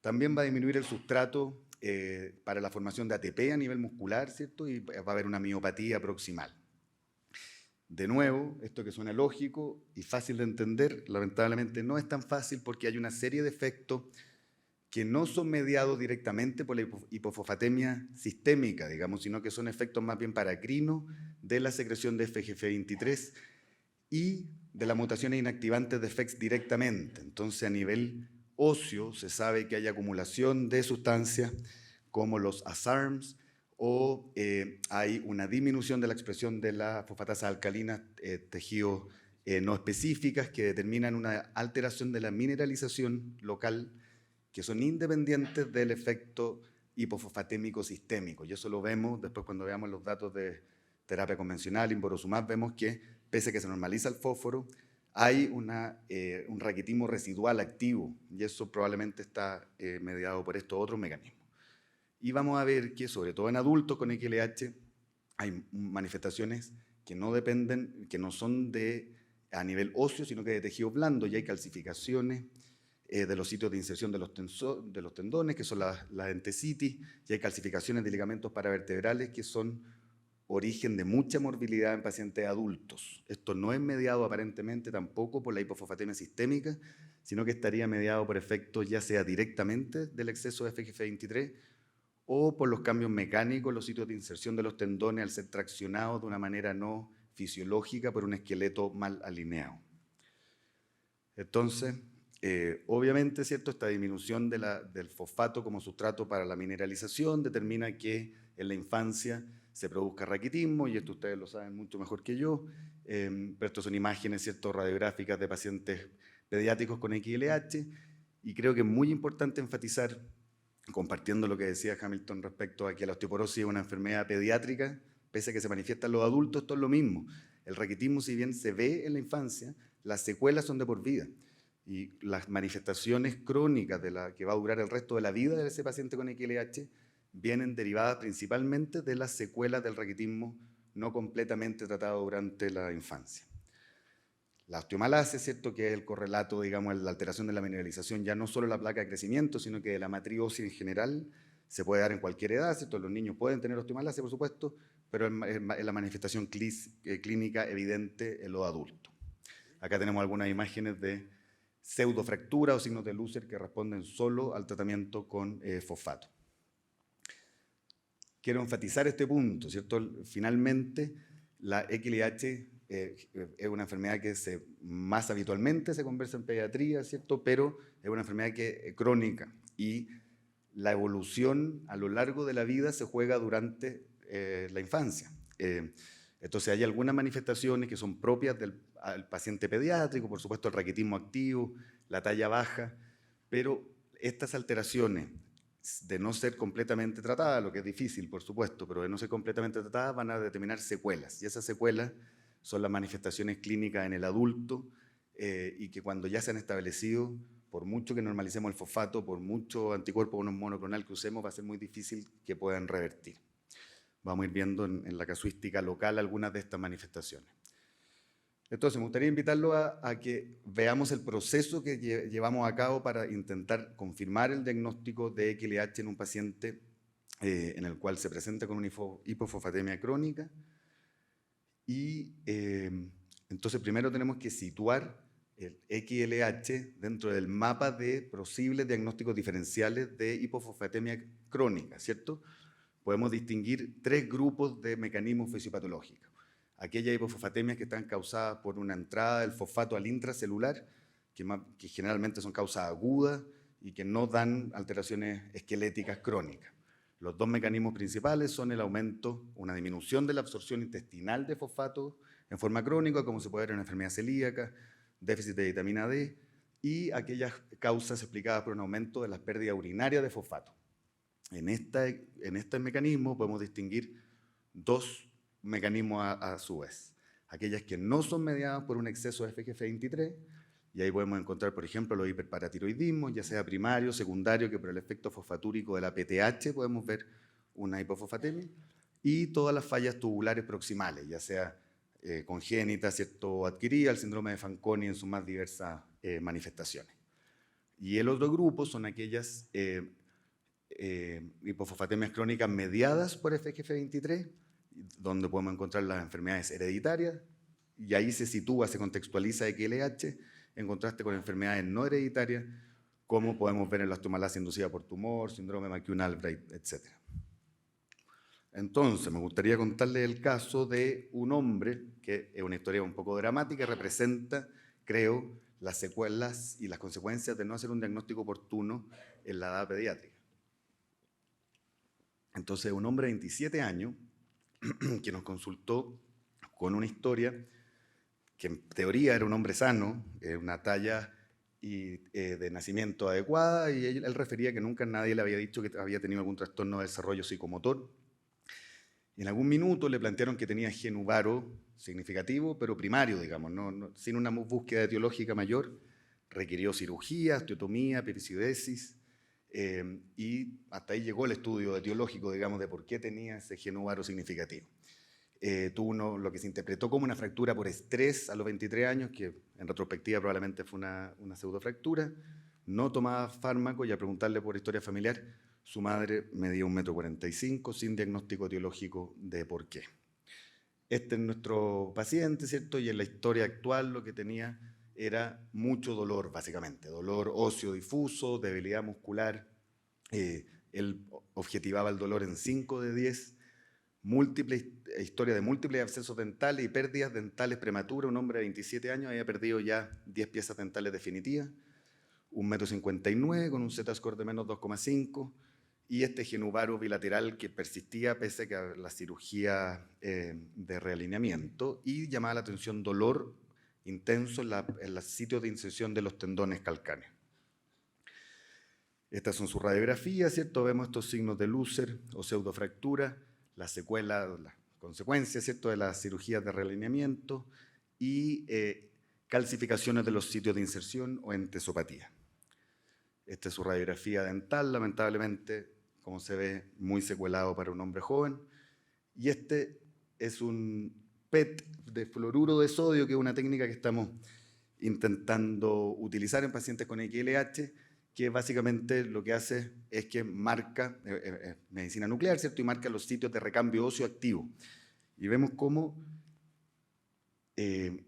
También va a disminuir el sustrato para la formación de ATP a nivel muscular, ¿cierto? Y va a haber una miopatía proximal. De nuevo, esto que suena lógico y fácil de entender, lamentablemente no es tan fácil porque hay una serie de efectos que no son mediados directamente por la hipofosfatemia sistémica, digamos, sino que son efectos más bien paracrinos de la secreción de FGF23 y de las mutaciones inactivantes de FEX directamente. Entonces, a nivel óseo se sabe que hay acumulación de sustancias como los ASARMs o hay una disminución de la expresión de las fosfatasas alcalinas tejidos no específicas que determinan una alteración de la mineralización local que son independientes del efecto hipofosfatémico sistémico. Y eso lo vemos después cuando veamos los datos de terapia convencional, invorosumab, vemos que pese a que se normaliza el fósforo, hay un raquitismo residual activo y eso probablemente está mediado por estos otros mecanismos. Y vamos a ver que sobre todo en adultos con XLH hay manifestaciones que no dependen, que no son a nivel óseo, sino que de tejido blando, y hay calcificaciones de los sitios de inserción de los tendones, que son las entesitis, y hay calcificaciones de ligamentos paravertebrales que son origen de mucha morbilidad en pacientes adultos. Esto no es mediado aparentemente tampoco por la hipofosfatemia sistémica, sino que estaría mediado por efectos ya sea directamente del exceso de FGF23 o por los cambios mecánicos en los sitios de inserción de los tendones al ser traccionados de una manera no fisiológica por un esqueleto mal alineado. Entonces, obviamente, ¿cierto? Esta disminución del fosfato como sustrato para la mineralización determina que en la infancia se produzca raquitismo, y esto ustedes lo saben mucho mejor que yo, pero estas son imágenes, ¿cierto?, radiográficas de pacientes pediátricos con XLH, y creo que es muy importante enfatizar, compartiendo lo que decía Hamilton respecto a que la osteoporosis es una enfermedad pediátrica, pese a que se manifiesta en los adultos, esto es lo mismo. El raquitismo, si bien se ve en la infancia, las secuelas son de por vida. Y las manifestaciones crónicas que va a durar el resto de la vida de ese paciente con XLH vienen derivadas principalmente de las secuelas del raquitismo no completamente tratado durante la infancia. La osteomalasa, ¿cierto?, que es el correlato, digamos, la alteración de la mineralización, ya no solo de la placa de crecimiento, sino que de la matriz ósea en general, se puede dar en cualquier edad, ¿cierto? Los niños pueden tener osteomalasa, por supuesto, pero es la manifestación clínica evidente en los adultos. Acá tenemos algunas imágenes de pseudofractura o signos de Lúcer que responden solo al tratamiento con fosfato. Quiero enfatizar este punto, ¿cierto? Finalmente, la XLH es una enfermedad que más habitualmente se conversa en pediatría, ¿cierto? Pero es una enfermedad crónica y la evolución a lo largo de la vida se juega durante la infancia. Entonces hay algunas manifestaciones que son propias del paciente pediátrico, por supuesto el raquitismo activo, la talla baja, pero estas alteraciones de no ser completamente tratadas, lo que es difícil, por supuesto, pero de no ser completamente tratadas van a determinar secuelas, y esas secuelas son las manifestaciones clínicas en el adulto y que cuando ya se han establecido, por mucho que normalicemos el fosfato, por mucho anticuerpo monoclonal que usemos, va a ser muy difícil que puedan revertir. Vamos a ir viendo en la casuística local algunas de estas manifestaciones. Entonces, me gustaría invitarlo a que veamos el proceso que llevamos a cabo para intentar confirmar el diagnóstico de XLH en un paciente en el cual se presenta con una hipofosfatemia crónica. Y entonces primero tenemos que situar el XLH dentro del mapa de posibles diagnósticos diferenciales de hipofosfatemia crónica, ¿cierto? Podemos distinguir tres grupos de mecanismos fisiopatológicos. Aquellas hipofosfatemias que están causadas por una entrada del fosfato al intracelular, que generalmente son causas agudas y que no dan alteraciones esqueléticas crónicas. Los dos mecanismos principales son el aumento, una disminución de la absorción intestinal de fosfato en forma crónica, como se puede ver en la enfermedad celíaca, déficit de vitamina D, y aquellas causas explicadas por un aumento de las pérdidas urinarias de fosfato. En este mecanismo podemos distinguir dos mecanismos a su vez. Aquellas que no son mediadas por un exceso de FGF23, y ahí podemos encontrar, por ejemplo, los hiperparatiroidismos, ya sea primario, secundario, que por el efecto fosfatúrico de la PTH podemos ver una hipofosfatemia, y todas las fallas tubulares proximales, ya sea congénitas, ¿cierto?, o adquiridas, el síndrome de Fanconi en sus más diversas manifestaciones. Y el otro grupo son aquellas hipofosfatemias crónicas mediadas por FGF23, donde podemos encontrar las enfermedades hereditarias, y ahí se sitúa, se contextualiza XLH, en contraste con enfermedades no hereditarias, como podemos ver en la osteomalacia inducida por tumor, síndrome de McCune-Albright, etc. Entonces, me gustaría contarles el caso de un hombre, que es una historia un poco dramática, representa, creo, las secuelas y las consecuencias de no hacer un diagnóstico oportuno en la edad pediátrica. Entonces, un hombre de 27 años que nos consultó con una historia que en teoría era un hombre sano, una talla de nacimiento adecuada, y él refería que nunca nadie le había dicho que había tenido algún trastorno de desarrollo psicomotor. Y en algún minuto le plantearon que tenía genuvaro significativo, pero primario, digamos, sin una búsqueda etiológica mayor. Requirió cirugía, osteotomía, epifisidesis, y hasta ahí llegó el estudio etiológico, digamos, de por qué tenía ese genuvaro significativo. Tuvo lo que se interpretó como una fractura por estrés a los 23 años, que en retrospectiva probablemente fue una pseudofractura. No tomaba fármaco, y al preguntarle por historia familiar, su madre medía 1,45 m, sin diagnóstico etiológico de por qué. Este es nuestro paciente, ¿cierto? Y en la historia actual lo que tenía era mucho dolor, básicamente. Dolor óseo difuso, debilidad muscular. Él objetivaba el dolor en 5 de 10. Historia de múltiples abscesos dentales y pérdidas dentales prematuras. Un hombre de 27 años había perdido ya 10 piezas dentales definitivas. 1,59 m con un Z-score de menos 2,5. Y este genuvaro bilateral que persistía pese a la cirugía de realineamiento, y llamaba la atención dolor intenso en los sitios de inserción de los tendones calcáneos. Estas son sus radiografías, ¿cierto? Vemos estos signos de Lúcer o pseudofractura, las secuelas, las consecuencias, ¿cierto?, de las cirugías de realineamiento, y calcificaciones de los sitios de inserción o entesopatía. Esta es su radiografía dental, lamentablemente, como se ve, muy secuelado para un hombre joven. Y este es un PET de fluoruro de sodio, que es una técnica que estamos intentando utilizar en pacientes con XLH, que básicamente lo que hace es que marca, medicina nuclear, ¿cierto?, y marca los sitios de recambio óseo activo. Y vemos cómo en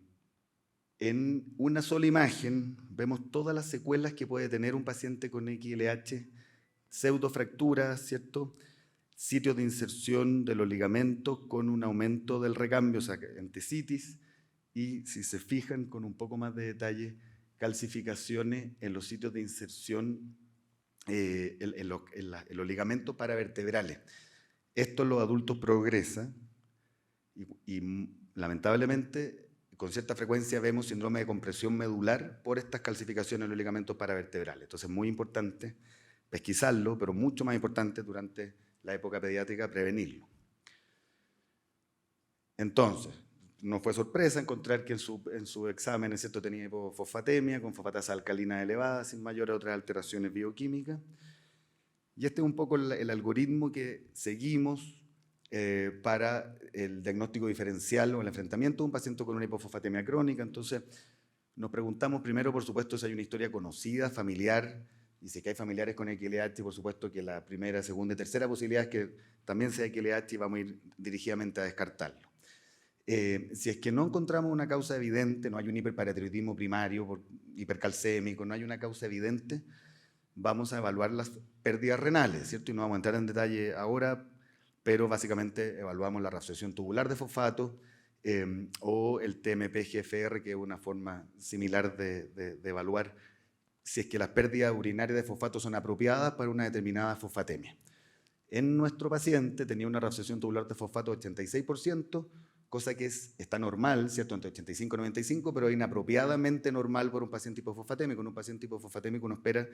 una sola imagen vemos todas las secuelas que puede tener un paciente con XLH, pseudofracturas, ¿cierto?, sitios de inserción de los ligamentos con un aumento del recambio, o sea, entesitis, y si se fijan con un poco más de detalle, calcificaciones en los sitios de inserción en los ligamentos paravertebrales. Esto en los adultos progresa y lamentablemente con cierta frecuencia vemos síndrome de compresión medular por estas calcificaciones en los ligamentos paravertebrales. Entonces es muy importante pesquisarlo, pero mucho más importante durante la época pediátrica prevenirlo. Entonces, no fue sorpresa encontrar que en su examen, ¿cierto?, tenía hipofosfatemia con fosfatasa alcalina elevada, sin mayores otras alteraciones bioquímicas. Y este es un poco el algoritmo que seguimos para el diagnóstico diferencial o el enfrentamiento de un paciente con una hipofosfatemia crónica. Entonces, nos preguntamos primero, por supuesto, si hay una historia conocida, familiar, y si es que hay familiares con XLH, por supuesto que la primera, segunda y tercera posibilidad es que también sea XLH, y vamos a ir dirigidamente a descartarlo. Si es que no encontramos una causa evidente, no hay un hiperparatiroidismo primario, hipercalcémico, no hay una causa evidente, vamos a evaluar las pérdidas renales, ¿cierto? Y no vamos a entrar en detalle ahora, pero básicamente evaluamos la reabsorción tubular de fosfato o el TMP-GFR, que es una forma similar de evaluar si es que las pérdidas urinarias de fosfato son apropiadas para una determinada fosfatemia. En nuestro paciente tenía una reabsorción tubular de fosfato de 86%, cosa que está normal, ¿cierto?, entre 85 y 95, pero inapropiadamente normal por un paciente hipofosfatémico. En un paciente hipofosfatémico uno espera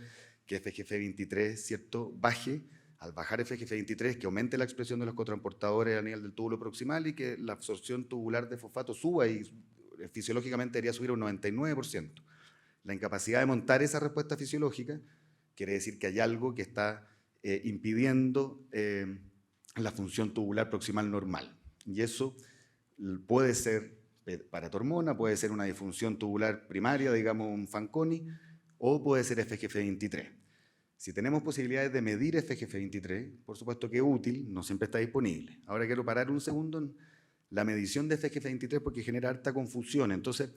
que FGF23, ¿cierto?, baje. Al bajar FGF23, que aumente la expresión de los cotransportadores a nivel del túbulo proximal y que la absorción tubular de fosfato suba y fisiológicamente debería subir un 99%. La incapacidad de montar esa respuesta fisiológica quiere decir que hay algo que está impidiendo la función tubular proximal normal. Y eso puede ser paratormona, puede ser una disfunción tubular primaria, digamos un Fanconi, o puede ser FGF23. Si tenemos posibilidades de medir FGF23, por supuesto que es útil, no siempre está disponible. Ahora quiero parar un segundo en la medición de FGF23 porque genera harta confusión. Entonces,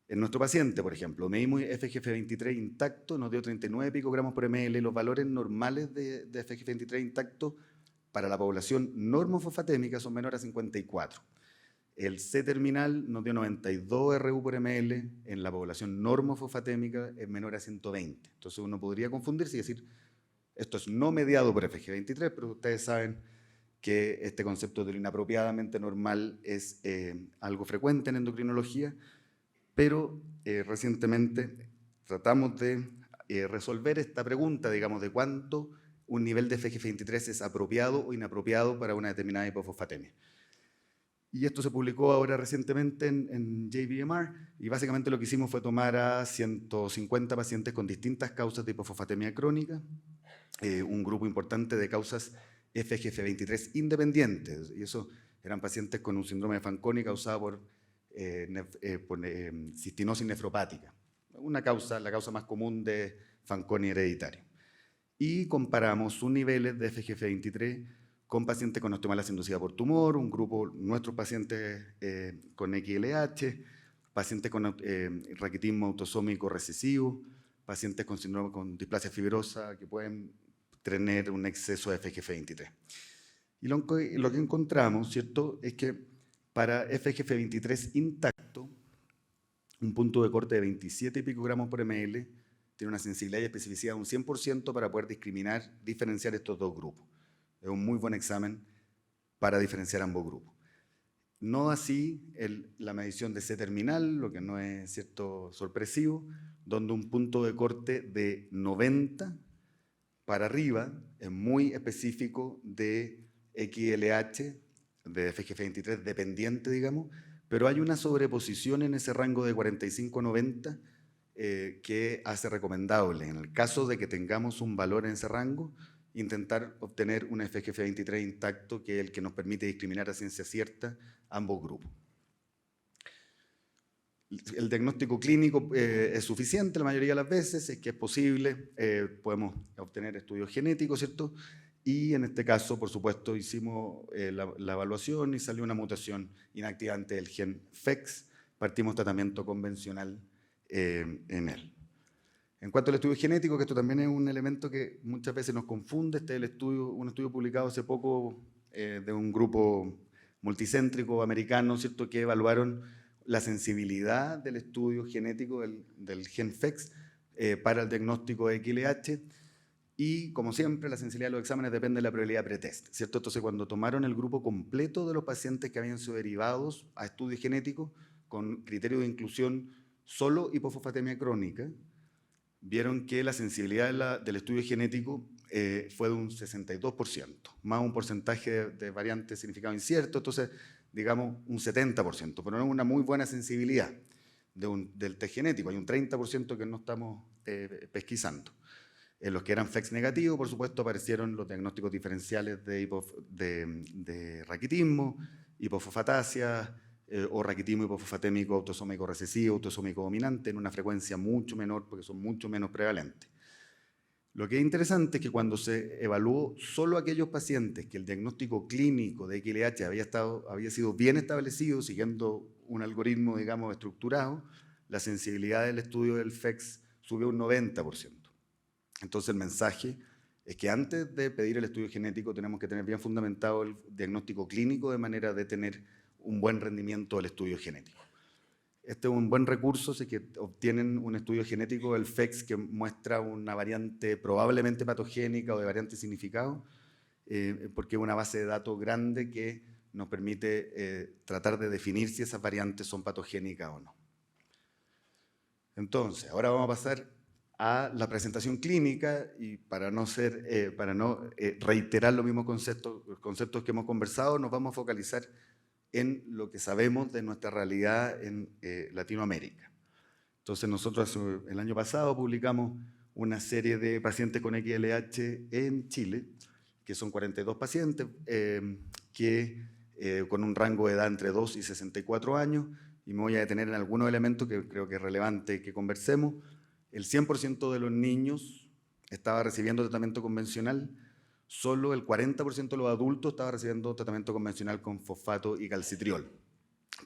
en nuestro paciente, por ejemplo, medimos FGF23 intacto, nos dio 39 picogramos por ml. Los valores normales de FGF23 intacto para la población normofosfatémica son menores a 54. El C-terminal nos dio 92 RU por ml, en la población normofosfatémica es menor a 120. Entonces uno podría confundirse y decir, esto es no mediado por FG23, pero ustedes saben que este concepto de lo inapropiadamente normal es algo frecuente en endocrinología, pero recientemente tratamos de resolver esta pregunta, digamos, de cuánto un nivel de FGF23 es apropiado o inapropiado para una determinada hipofosfatemia. Y esto se publicó ahora recientemente en JBMR, y básicamente lo que hicimos fue tomar a 150 pacientes con distintas causas de hipofosfatemia crónica, un grupo importante de causas FGF23 independientes, y eso eran pacientes con un síndrome de Fanconi causado por cistinosis nefropática, la causa más común de Fanconi hereditario. Y comparamos sus niveles de FGF23 con pacientes con osteomalacia inducida por tumor, un grupo, nuestros pacientes con XLH, pacientes con raquitismo autosómico recesivo, pacientes con síndrome con displasia fibrosa que pueden tener un exceso de FGF23. Y lo que encontramos, ¿cierto?, es que para FGF23 intacto, un punto de corte de 27 picogramos por ml tiene una sensibilidad y especificidad de un 100% para poder diferenciar estos dos grupos. Es un muy buen examen para diferenciar ambos grupos. No así la medición de C-terminal, lo que no es, ¿cierto?, sorpresivo, donde un punto de corte de 90 para arriba es muy específico de XLH, de FGF23 dependiente, digamos, pero hay una sobreposición en ese rango de 45-90 que hace recomendable, en el caso de que tengamos un valor en ese rango, intentar obtener un FGF23 intacto, que es el que nos permite discriminar a ciencia cierta ambos grupos. El diagnóstico clínico es suficiente la mayoría de las veces, es que es posible, podemos obtener estudios genéticos, ¿cierto? Y en este caso, por supuesto, hicimos la evaluación y salió una mutación inactivante del gen FEX, partimos tratamiento convencional en él. En cuanto al estudio genético, que esto también es un elemento que muchas veces nos confunde, este es un estudio publicado hace poco de un grupo multicéntrico americano, ¿cierto?, que evaluaron la sensibilidad del estudio genético del gen FEX para el diagnóstico de XLH, y como siempre la sensibilidad de los exámenes depende de la probabilidad pretest, ¿cierto? Entonces cuando tomaron el grupo completo de los pacientes que habían sido derivados a estudio genético con criterio de inclusión solo hipofosfatemia crónica, vieron que la sensibilidad del estudio genético fue de un 62%, más un porcentaje de variante significado incierto, entonces digamos un 70%, pero no es una muy buena sensibilidad del test genético, hay un 30% que no estamos pesquisando. En los que eran FEX negativos, por supuesto, aparecieron los diagnósticos diferenciales de raquitismo, hipofosfatasia, o raquitismo hipofosfatémico autosómico recesivo, autosómico dominante, en una frecuencia mucho menor porque son mucho menos prevalentes. Lo que es interesante es que cuando se evaluó solo aquellos pacientes que el diagnóstico clínico de XLH había sido bien establecido, siguiendo un algoritmo, digamos, estructurado, la sensibilidad del estudio del FEX subió un 90%. Entonces el mensaje es que antes de pedir el estudio genético tenemos que tener bien fundamentado el diagnóstico clínico de manera de tener un buen rendimiento del estudio genético. Este es un buen recurso si es que obtienen un estudio genético del FEX que muestra una variante probablemente patogénica o de variante significado, porque es una base de datos grande que nos permite tratar de definir si esas variantes son patogénicas o no. Entonces, ahora vamos a pasar a la presentación clínica y para no reiterar los mismos conceptos que hemos conversado, nos vamos a focalizar en lo que sabemos de nuestra realidad en Latinoamérica. Entonces nosotros el año pasado publicamos una serie de pacientes con XLH en Chile, que son 42 pacientes con un rango de edad entre 2 y 64 años, y me voy a detener en algunos elementos que creo que es relevante que conversemos. El 100% de los niños estaba recibiendo tratamiento convencional, solo el 40% de los adultos estaba recibiendo tratamiento convencional con fosfato y calcitriol.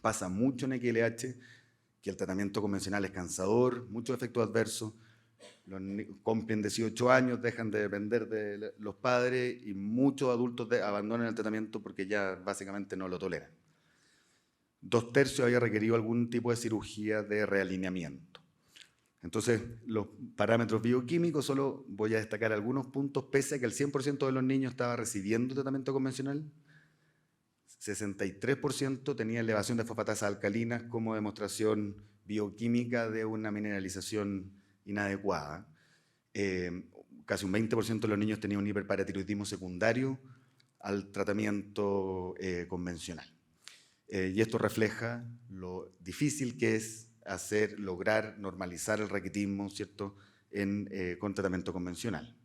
Pasa mucho en XLH que el tratamiento convencional es cansador, muchos efectos adversos, cumplen 18 años, dejan de depender de los padres y muchos adultos abandonan el tratamiento porque ya básicamente no lo toleran. 2/3 había requerido algún tipo de cirugía de realineamiento. Entonces, los parámetros bioquímicos, solo voy a destacar algunos puntos, pese a que el 100% de los niños estaba recibiendo tratamiento convencional, 63% tenía elevación de fosfatasas alcalinas como demostración bioquímica de una mineralización inadecuada. Casi un 20% de los niños tenían un hiperparatiroidismo secundario al tratamiento convencional. Y esto refleja lo difícil que es lograr normalizar el raquitismo, ¿cierto?, con tratamiento convencional.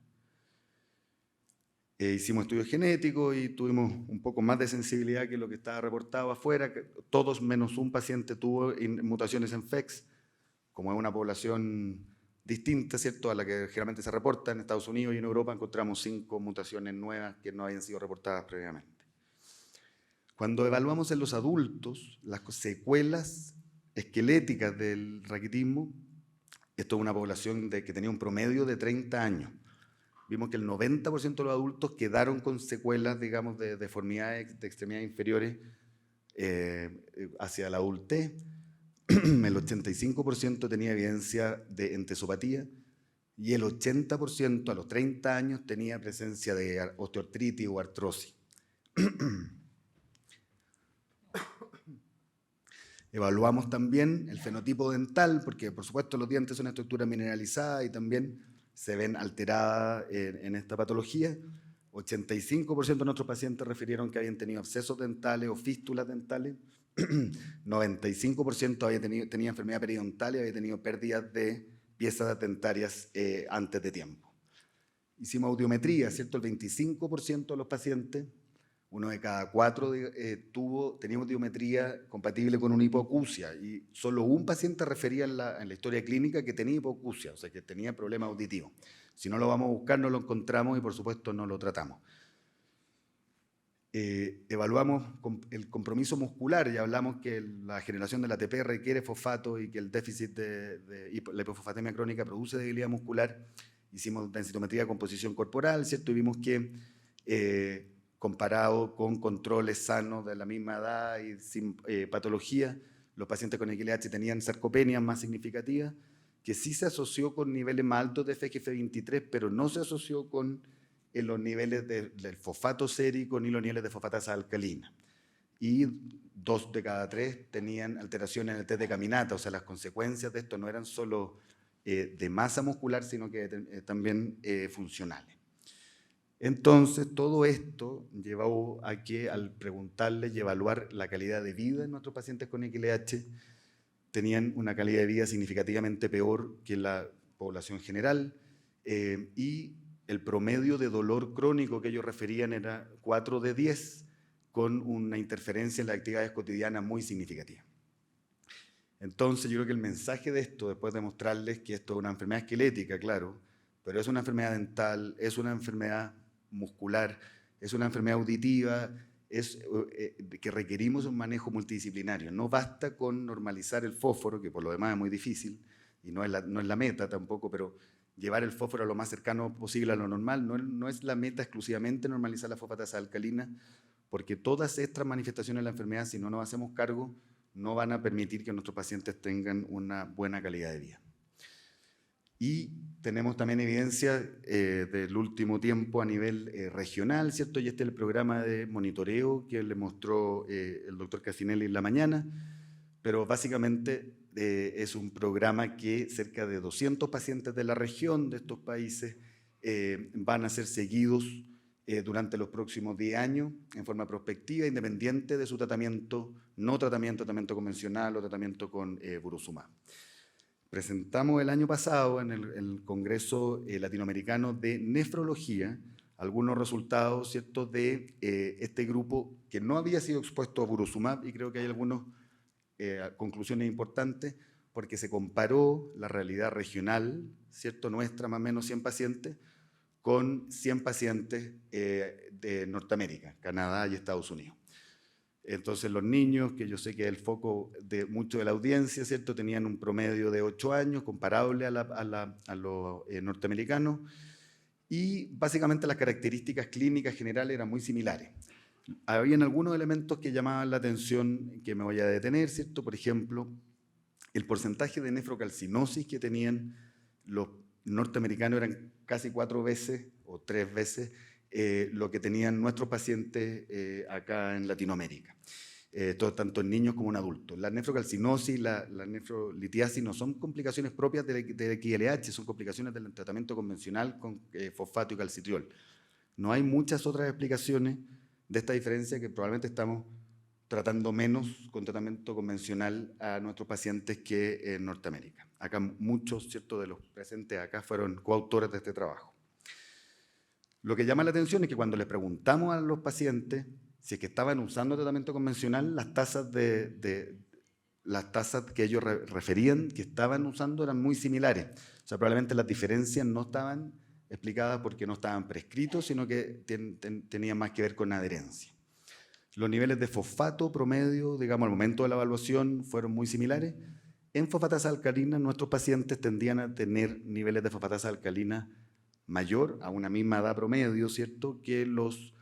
Hicimos estudios genéticos y tuvimos un poco más de sensibilidad que lo que estaba reportado afuera. Todos menos un paciente tuvo mutaciones en FEX, como es una población distinta, ¿cierto?, a la que generalmente se reporta. En Estados Unidos y en Europa encontramos 5 mutaciones nuevas que no habían sido reportadas previamente. Cuando evaluamos en los adultos las secuelas esqueléticas del raquitismo, esto es una población que tenía un promedio de 30 años. Vimos que el 90% de los adultos quedaron con secuelas, digamos, de deformidades de extremidades inferiores hacia la adultez. El 85% tenía evidencia de entesopatía y el 80% a los 30 años tenía presencia de osteoartritis o artrosis. Evaluamos también el fenotipo dental, porque por supuesto los dientes son una estructura mineralizada y también se ven alteradas en esta patología. 85% de nuestros pacientes refirieron que habían tenido abscesos dentales o fístulas dentales. 95% tenía enfermedad periodontal y había tenido pérdidas de piezas dentarias antes de tiempo. Hicimos audiometría, ¿cierto? El 25% de los pacientes, 1 de cada 4 tenía audiometría compatible con una hipoacusia y solo un paciente refería en la historia clínica que tenía hipoacusia, o sea que tenía problema auditivo. Si no lo vamos a buscar, no lo encontramos y por supuesto no lo tratamos. Evaluamos el compromiso muscular y hablamos que la generación del ATP requiere fosfato y que el déficit de la hipofosfatemia crónica produce debilidad muscular. Hicimos densitometría de composición corporal, ¿cierto? Y vimos que comparado con controles sanos de la misma edad y sin patología, los pacientes con XLH tenían sarcopenia más significativa, que sí se asoció con niveles más altos de FGF23, pero no se asoció con los niveles del fosfato sérico ni los niveles de fosfatasa alcalina. Y 2 de cada 3 tenían alteraciones en el test de caminata, o sea, las consecuencias de esto no eran solo de masa muscular, sino que también funcionales. Entonces, todo esto llevó a que al preguntarles y evaluar la calidad de vida de nuestros pacientes con XLH, tenían una calidad de vida significativamente peor que la población general y el promedio de dolor crónico que ellos referían era 4 de 10, con una interferencia en las actividades cotidianas muy significativa. Entonces, yo creo que el mensaje de esto, después de mostrarles que esto es una enfermedad esquelética, claro, pero es una enfermedad dental, es una enfermedad muscular, es una enfermedad auditiva, que requerimos un manejo multidisciplinario. No basta con normalizar el fósforo, que por lo demás es muy difícil, y no es la meta tampoco, pero llevar el fósforo a lo más cercano posible a lo normal no es la meta exclusivamente normalizar la fosfatasa alcalina, porque todas estas manifestaciones de la enfermedad, si no nos hacemos cargo, no van a permitir que nuestros pacientes tengan una buena calidad de vida. Y tenemos también evidencia del último tiempo a nivel regional, ¿cierto? Y este es el programa de monitoreo que le mostró el doctor Cassinelli en la mañana, pero básicamente es un programa que cerca de 200 pacientes de la región de estos países van a ser seguidos durante los próximos 10 años en forma prospectiva, independiente de su tratamiento, no tratamiento convencional o tratamiento con Buruzumab. Presentamos el año pasado en el Congreso Latinoamericano de Nefrología algunos resultados, ¿cierto?, de este grupo que no había sido expuesto a Buruzumab, y creo que hay algunas conclusiones importantes porque se comparó la realidad regional, ¿cierto?, nuestra, más o menos 100 pacientes, con 100 pacientes de Norteamérica, Canadá y Estados Unidos. Entonces los niños, que yo sé que es el foco de mucho de la audiencia, ¿cierto?, tenían un promedio de 8 años, comparable a los norteamericanos, y básicamente las características clínicas generales eran muy similares. Habían algunos elementos que llamaban la atención, que me voy a detener, ¿cierto? Por ejemplo, el porcentaje de nefrocalcinosis que tenían los norteamericanos eran casi 4 veces o 3 veces lo que tenían nuestros pacientes acá en Latinoamérica, tanto en niños como en adultos. La nefrocalcinosis, la nefrolitiasis no son complicaciones propias de XLH, son complicaciones del tratamiento convencional con fosfato y calcitriol. No hay muchas otras explicaciones de esta diferencia, que probablemente estamos tratando menos con tratamiento convencional a nuestros pacientes que en Norteamérica. Acá muchos, ¿cierto?, de los presentes acá fueron coautores de este trabajo. Lo que llama la atención es que cuando les preguntamos a los pacientes si es que estaban usando tratamiento convencional, las tasas que ellos referían que estaban usando eran muy similares. O sea, probablemente las diferencias no estaban explicadas porque no estaban prescritos, sino que tenían más que ver con adherencia. Los niveles de fosfato promedio, digamos, al momento de la evaluación, fueron muy similares. En fosfatasa alcalina, nuestros pacientes tendían a tener niveles de fosfatasa alcalina mayor, a una misma edad promedio, ¿cierto?, que los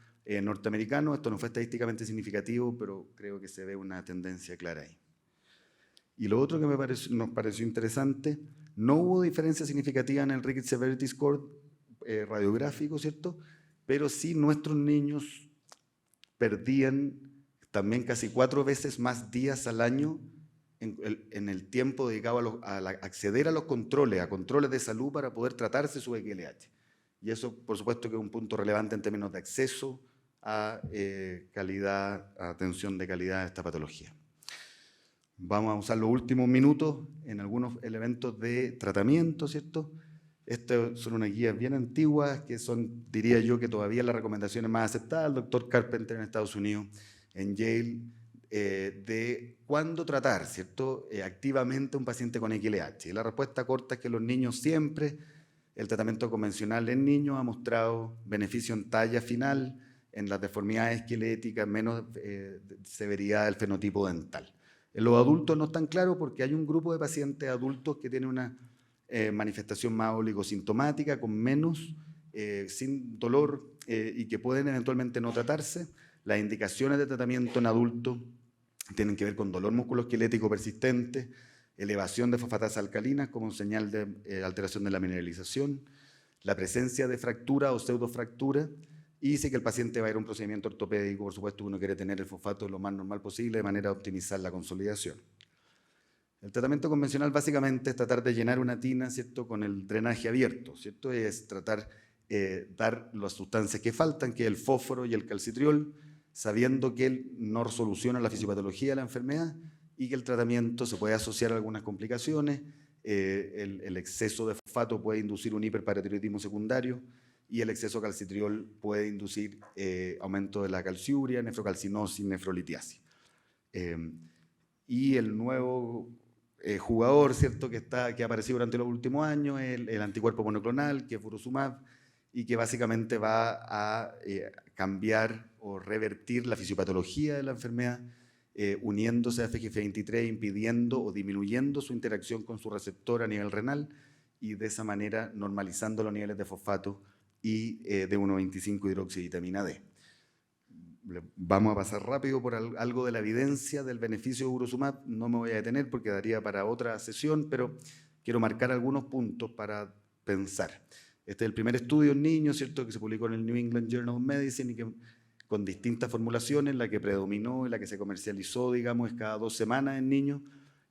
norteamericanos. Esto no fue estadísticamente significativo, pero creo que se ve una tendencia clara ahí. Y lo otro que nos pareció interesante, no hubo diferencia significativa en el Rickets Severity Score radiográfico, ¿cierto?, pero sí nuestros niños perdían también casi 4 veces más días al año en el tiempo dedicado a acceder a los controles, a controles de salud para poder tratarse su XLH. Y eso, por supuesto, que es un punto relevante en términos de acceso a atención de calidad a esta patología. Vamos a usar los últimos minutos en algunos elementos de tratamiento, ¿cierto? Estas son unas guías bien antiguas que son, diría yo, que todavía las recomendaciones más aceptadas. El doctor Carpenter en Estados Unidos, en Yale, de cuándo tratar, ¿cierto?, activamente a un paciente con XLH. Y la respuesta corta es que los niños siempre, el tratamiento convencional en niños ha mostrado beneficio en talla final, en las deformidades esqueléticas, menos severidad del fenotipo dental. En los adultos no es tan claro porque hay un grupo de pacientes adultos que tienen una manifestación más oligosintomática, con menos, sin dolor y que pueden eventualmente no tratarse. Las indicaciones de tratamiento en adultos tienen que ver con dolor musculoesquelético persistente, elevación de fosfatasa alcalinas como señal de alteración de la mineralización, la presencia de fractura o pseudofractura, y dice que el paciente va a ir a un procedimiento ortopédico. Por supuesto, uno quiere tener el fosfato lo más normal posible de manera a optimizar la consolidación. El tratamiento convencional básicamente es tratar de llenar una tina, ¿cierto?, con el drenaje abierto, ¿cierto? Es tratar de dar las sustancias que faltan, que es el fósforo y el calcitriol, sabiendo que él no soluciona la fisiopatología de la enfermedad y que el tratamiento se puede asociar a algunas complicaciones. El exceso de fosfato puede inducir un hiperparatiroidismo secundario y el exceso de calcitriol puede inducir aumento de la calciuria, nefrocalcinosis, nefrolitiasis. Y el nuevo jugador, ¿cierto?, que ha aparecido durante los últimos años, el anticuerpo monoclonal, que es Buruzumab, y que básicamente va a cambiar o revertir la fisiopatología de la enfermedad, uniéndose a FGF23, impidiendo o disminuyendo su interacción con su receptor a nivel renal y de esa manera normalizando los niveles de fosfato y de 1,25 hidroxivitamina D. vamos a pasar rápido por algo de la evidencia del beneficio de Burosumab. No me voy a detener porque daría para otra sesión, pero quiero marcar algunos puntos para pensar. Este es el primer estudio en niños, ¿cierto?, que se publicó en el New England Journal of Medicine y que con distintas formulaciones, la que predominó y la que se comercializó, digamos, es cada 2 semanas en niños,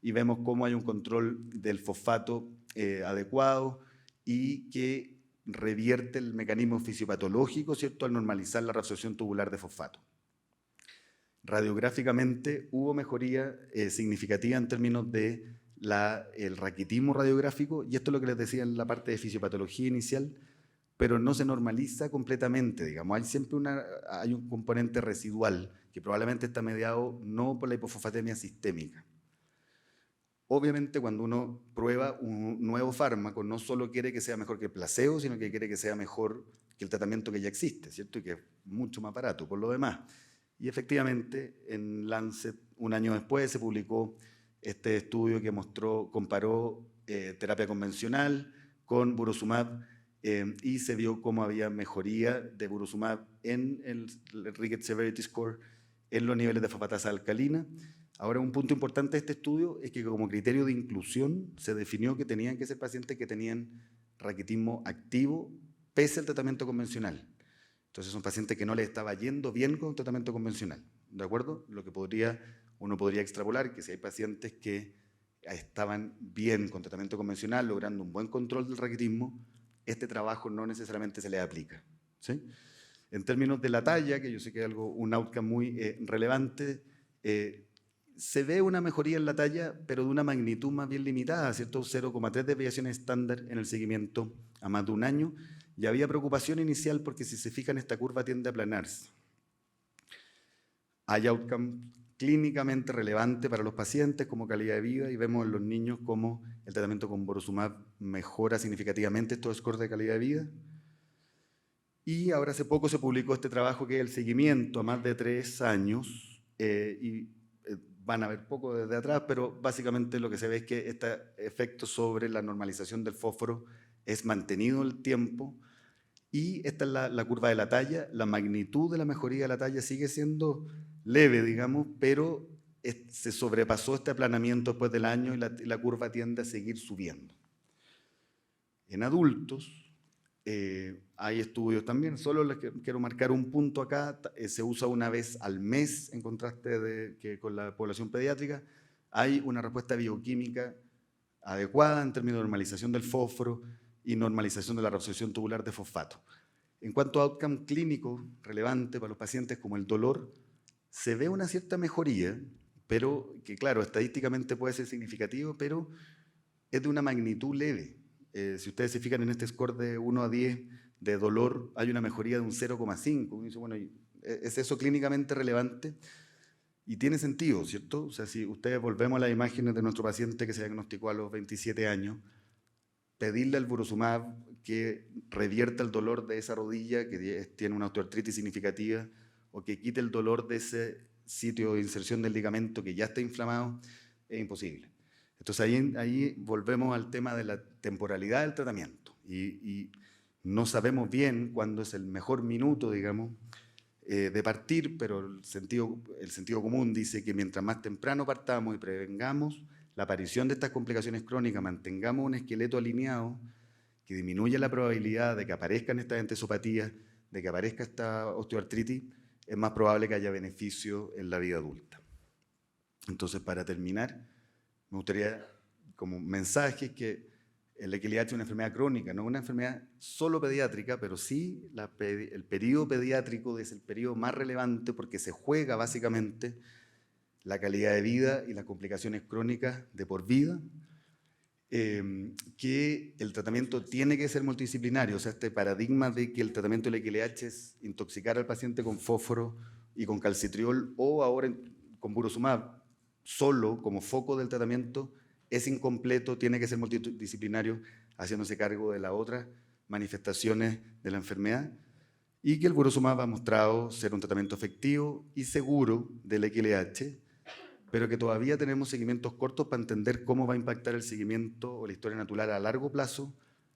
y vemos cómo hay un control del fosfato adecuado y que revierte el mecanismo fisiopatológico, ¿cierto?, al normalizar la reabsorción tubular de fosfato. Radiográficamente hubo mejoría significativa en términos de el raquitismo radiográfico, y esto es lo que les decía en la parte de fisiopatología inicial, pero no se normaliza completamente, digamos. Hay siempre hay un componente residual que probablemente está mediado no por la hipofosfatemia sistémica. Obviamente, cuando uno prueba un nuevo fármaco, no solo quiere que sea mejor que el placebo, sino que quiere que sea mejor que el tratamiento que ya existe, ¿cierto? Y que es mucho más barato por lo demás. Y efectivamente, en Lancet, un año después, se publicó este estudio que comparó terapia convencional con Burosumab, y se vio cómo había mejoría de Burosumab en el Rickets Severity Score en los niveles de fosfatasa alcalina. Ahora, un punto importante de este estudio es que como criterio de inclusión se definió que tenían que ser pacientes que tenían raquitismo activo pese al tratamiento convencional. Entonces son pacientes que no les estaba yendo bien con el tratamiento convencional, ¿de acuerdo? Lo que uno podría extrapolar que si hay pacientes que estaban bien con tratamiento convencional, logrando un buen control del raquitismo, este trabajo no necesariamente se les aplica, ¿sí? En términos de la talla, que yo sé que es un outcome muy relevante, se ve una mejoría en la talla, pero de una magnitud más bien limitada, ¿cierto? 0,3 desviaciones estándar en el seguimiento a más de un año, y había preocupación inicial porque si se fijan esta curva tiende a aplanarse. Hay outcome clínicamente relevante para los pacientes como calidad de vida, y vemos en los niños cómo el tratamiento con Burosumab mejora significativamente estos scores de calidad de vida. Y ahora hace poco se publicó este trabajo que es el seguimiento a más de 3 años, van a ver poco desde atrás, pero básicamente lo que se ve es que este efecto sobre la normalización del fósforo es mantenido el tiempo, y esta es la curva de la talla. La magnitud de la mejoría de la talla sigue siendo leve, digamos, pero se sobrepasó este aplanamiento después del año y la curva tiende a seguir subiendo. En adultos hay estudios también, solo les quiero marcar un punto acá, se usa una vez al mes en contraste que con la población pediátrica. Hay una respuesta bioquímica adecuada en términos de normalización del fósforo y normalización de la reabsorción tubular de fosfato. En cuanto a outcome clínico relevante para los pacientes como el dolor, se ve una cierta mejoría, pero que claro, estadísticamente puede ser significativo, pero es de una magnitud leve. Si ustedes se fijan en este score de 1 a 10 de dolor, hay una mejoría de un 0,5. Uno dice, bueno, ¿es eso clínicamente relevante? Y tiene sentido, ¿cierto? O sea, si ustedes volvemos a las imágenes de nuestro paciente que se diagnosticó a los 27 años, pedirle al Burosumab que revierta el dolor de esa rodilla que tiene una osteoartritis significativa, o que quite el dolor de ese sitio de inserción del ligamento que ya está inflamado, es imposible. Entonces ahí volvemos al tema de la temporalidad del tratamiento, y no sabemos bien cuándo es el mejor minuto, digamos, de partir, pero el sentido común dice que mientras más temprano partamos y prevengamos la aparición de estas complicaciones crónicas, mantengamos un esqueleto alineado que disminuya la probabilidad de que aparezcan estas entesopatías, de que aparezca esta osteoartritis, es más probable que haya beneficio en la vida adulta. Entonces, para terminar, me gustaría, como mensaje, que el XLH es una enfermedad crónica, no una enfermedad solo pediátrica, pero sí el periodo pediátrico es el periodo más relevante porque se juega básicamente la calidad de vida y las complicaciones crónicas de por vida, que el tratamiento tiene que ser multidisciplinario. O sea, este paradigma de que el tratamiento del XLH es intoxicar al paciente con fósforo y con calcitriol, o ahora con Burosumab, solo como foco del tratamiento, es incompleto, tiene que ser multidisciplinario, haciéndose cargo de las otras manifestaciones de la enfermedad, y que el Burosumab ha mostrado ser un tratamiento efectivo y seguro del XLH, pero que todavía tenemos seguimientos cortos para entender cómo va a impactar el seguimiento o la historia natural a largo plazo,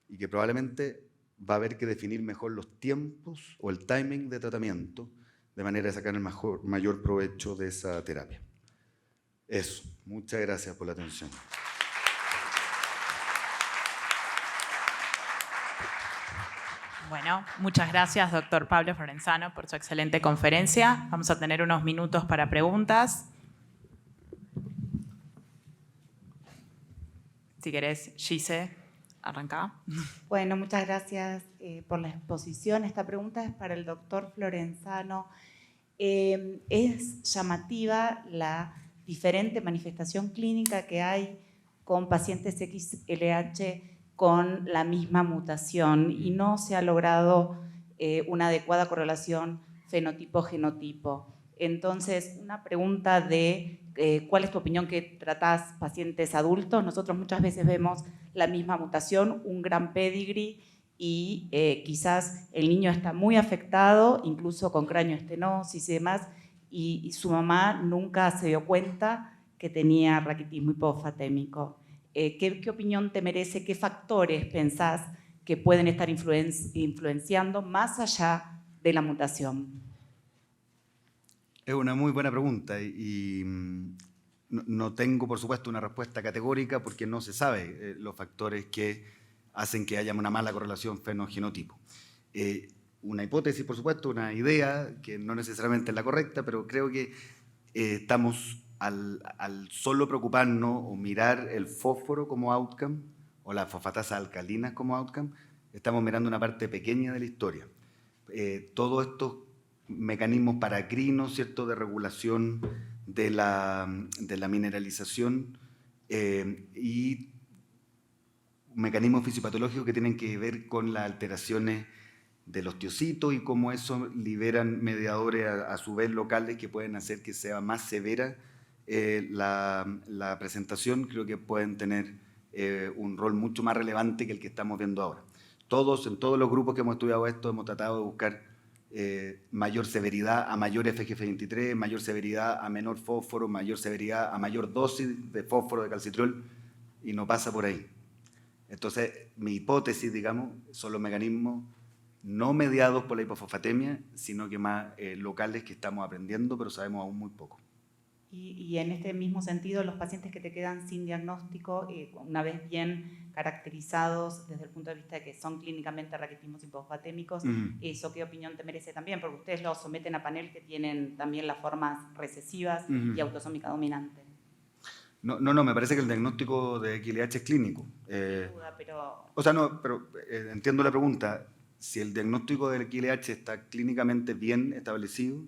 y que probablemente va a haber que definir mejor los tiempos o el timing de tratamiento de manera de sacar el mayor provecho de esa terapia. Eso, muchas gracias por la atención. Bueno, muchas gracias, doctor Pablo Florenzano, por su excelente conferencia. Vamos a tener unos minutos para preguntas. Si querés, Gise, arrancá. Bueno, muchas gracias por la exposición. Esta pregunta es para el doctor Florenzano. Es llamativa la diferente manifestación clínica que hay con pacientes XLH con la misma mutación y no se ha logrado una adecuada correlación fenotipo-genotipo. Entonces, una pregunta de ¿cuál es tu opinión que tratás pacientes adultos? Nosotros muchas veces vemos la misma mutación, un gran pedigree y quizás el niño está muy afectado, incluso con craneoestenosis y demás, y su mamá nunca se dio cuenta que tenía raquitismo hipofatémico. ¿Qué opinión te merece? ¿Qué factores pensás que pueden estar influenciando más allá de la mutación? Es una muy buena pregunta y no tengo, por supuesto, una respuesta categórica porque no se sabe los factores que hacen que haya una mala correlación fenogenotipo. Una hipótesis, por supuesto, una idea que no necesariamente es la correcta, pero creo que estamos al solo preocuparnos o mirar el fósforo como outcome o las fosfatasas alcalinas como outcome, estamos mirando una parte pequeña de la historia. Todos estos mecanismos paracrinos, ¿cierto?, de regulación de la mineralización y mecanismos fisiopatológicos que tienen que ver con las alteraciones de los tiocitos y cómo eso liberan mediadores a su vez locales que pueden hacer que sea más severa la presentación. Creo que pueden tener un rol mucho más relevante que el que estamos viendo ahora. En todos los grupos que hemos estudiado esto hemos tratado de buscar mayor severidad a mayor FGF23, mayor severidad a menor fósforo, mayor severidad a mayor dosis de fósforo de calcitriol y no pasa por ahí. Entonces, mi hipótesis, digamos, son los mecanismos no mediados por la hipofosfatemia, sino que más locales que estamos aprendiendo, pero sabemos aún muy poco. Y en este mismo sentido, los pacientes que te quedan sin diagnóstico, una vez bien caracterizados desde el punto de vista de que son clínicamente raquitismos hipofatémicos, ¿eso qué opinión te merece también? Porque ustedes los someten a panel que tienen también las formas recesivas y autosómica dominante. No, me parece que el diagnóstico de XLH es clínico. Pero entiendo la pregunta. Si el diagnóstico del XLH está clínicamente bien establecido,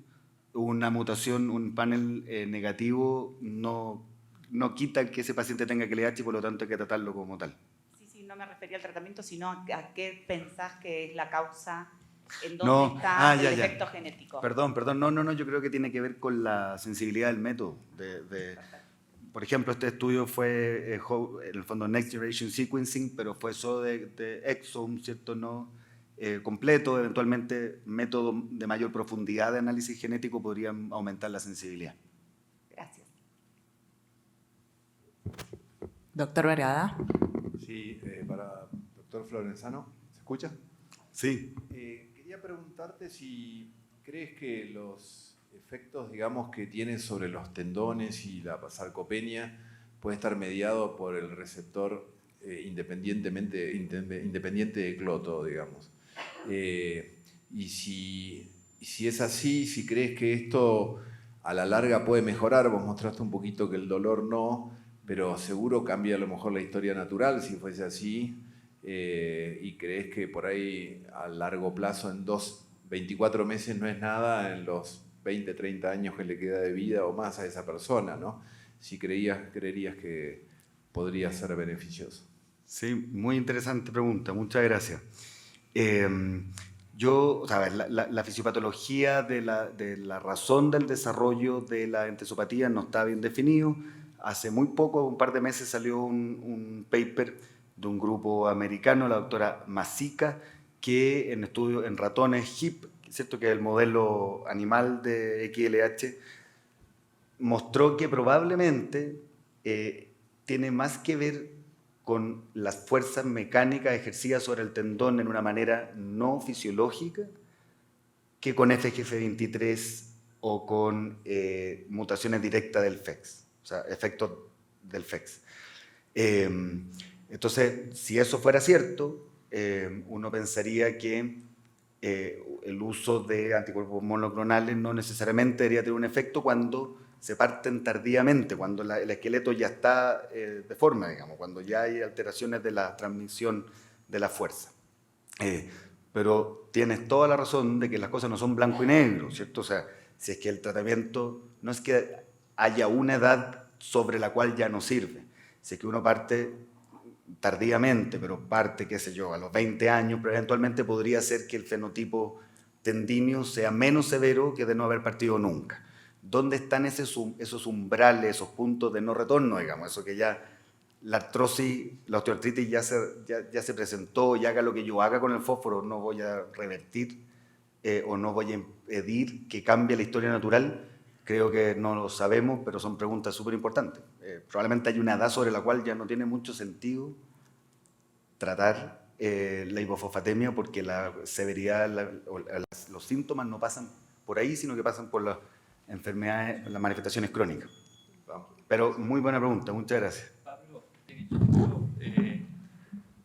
una mutación, un panel negativo no quita que ese paciente tenga XLH y por lo tanto hay que tratarlo como tal. Sí, no me refería al tratamiento, sino a qué pensás que es la causa, en dónde está el efecto genético. Perdón, no, yo creo que tiene que ver con la sensibilidad del método. Por ejemplo, este estudio fue, en el fondo, Next Generation Sequencing, pero fue solo de exome, ¿cierto? No completo, eventualmente métodos de mayor profundidad de análisis genético podrían aumentar la sensibilidad. Gracias. Doctor Vergada. Sí, para doctor Florenzano, ¿se escucha? Sí. Quería preguntarte si crees que los efectos, digamos, que tienen sobre los tendones y la sarcopenia puede estar mediado por el receptor independiente de cloto, digamos. Y si es así, si crees que esto a la larga puede mejorar, vos mostraste un poquito que el dolor no, pero seguro cambia a lo mejor la historia natural si fuese así, y crees que por ahí a largo plazo, en 24 meses no es nada, en los 20, 30 años que le queda de vida o más a esa persona, ¿no? Si creerías que podría ser beneficioso. Sí, muy interesante pregunta, muchas gracias. La fisiopatología de la razón del desarrollo de la entesopatía no está bien definido. Hace muy poco, un par de meses, salió un paper de un grupo americano, la doctora Masica, que en estudios en ratones HIP, ¿cierto?, que es el modelo animal de XLH, mostró que probablemente tiene más que ver con las fuerzas mecánicas ejercidas sobre el tendón en una manera no fisiológica que con FGF23 o con mutaciones directas del FEX, o sea, efectos del FEX. Entonces, si eso fuera cierto, uno pensaría que el uso de anticuerpos monoclonales no necesariamente debería tener un efecto cuando se parten tardíamente, cuando el esqueleto ya está deforme, digamos, cuando ya hay alteraciones de la transmisión de la fuerza. Pero tienes toda la razón de que las cosas no son blanco y negro, ¿cierto? O sea, si es que el tratamiento no es que haya una edad sobre la cual ya no sirve, si es que uno parte tardíamente, pero parte, qué sé yo, a los 20 años, pero eventualmente podría ser que el fenotipo tendinio sea menos severo que de no haber partido nunca. ¿Dónde están esos umbrales, esos puntos de no retorno, digamos? Eso que ya la artrosis, la osteoartritis ya se presentó, y haga lo que yo haga con el fósforo, no voy a revertir o no voy a impedir que cambie la historia natural. Creo que no lo sabemos, pero son preguntas súper importantes. Probablemente hay una edad sobre la cual ya no tiene mucho sentido tratar la hipofosfatemia, porque la severidad, los síntomas no pasan por ahí, sino que pasan por las enfermedades, las manifestaciones crónicas. Pero muy buena pregunta, muchas gracias. Pablo,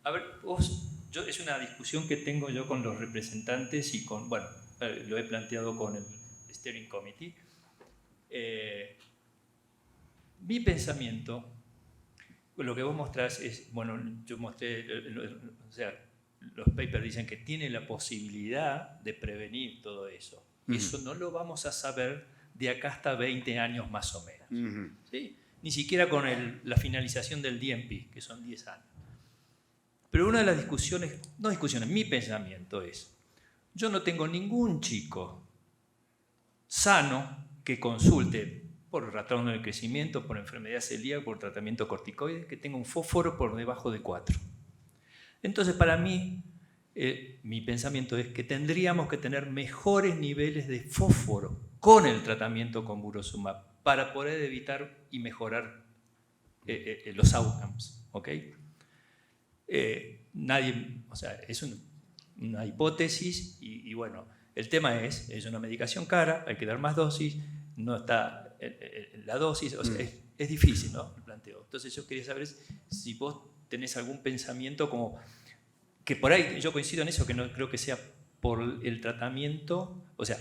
a ver, es una discusión que tengo yo con los representantes y con, bueno, lo he planteado con el Steering Committee. Mi pensamiento, lo que vos mostrás es, bueno, yo mostré, o sea, los papers dicen que tiene la posibilidad de prevenir todo eso. Eso no lo vamos a saber de acá hasta 20 años más o menos. ¿Sí? Ni siquiera con la finalización del DMP, que son 10 años. Pero una de las discusiones, no discusiones, mi pensamiento es, yo no tengo ningún chico sano que consulte por retardo del crecimiento, por enfermedad celíaca, por tratamiento corticoide, que tenga un fósforo por debajo de 4. Entonces, para mí, mi pensamiento es que tendríamos que tener mejores niveles de fósforo con el tratamiento con Burosumab para poder evitar y mejorar los outcomes, ¿ok? Nadie, o sea, es una hipótesis y bueno, el tema es una medicación cara, hay que dar más dosis, no está la dosis, o sea, es difícil, ¿no? El planteo. Entonces yo quería saber si vos tenés algún pensamiento como que por ahí, yo coincido en eso, que no creo que sea por el tratamiento, o sea,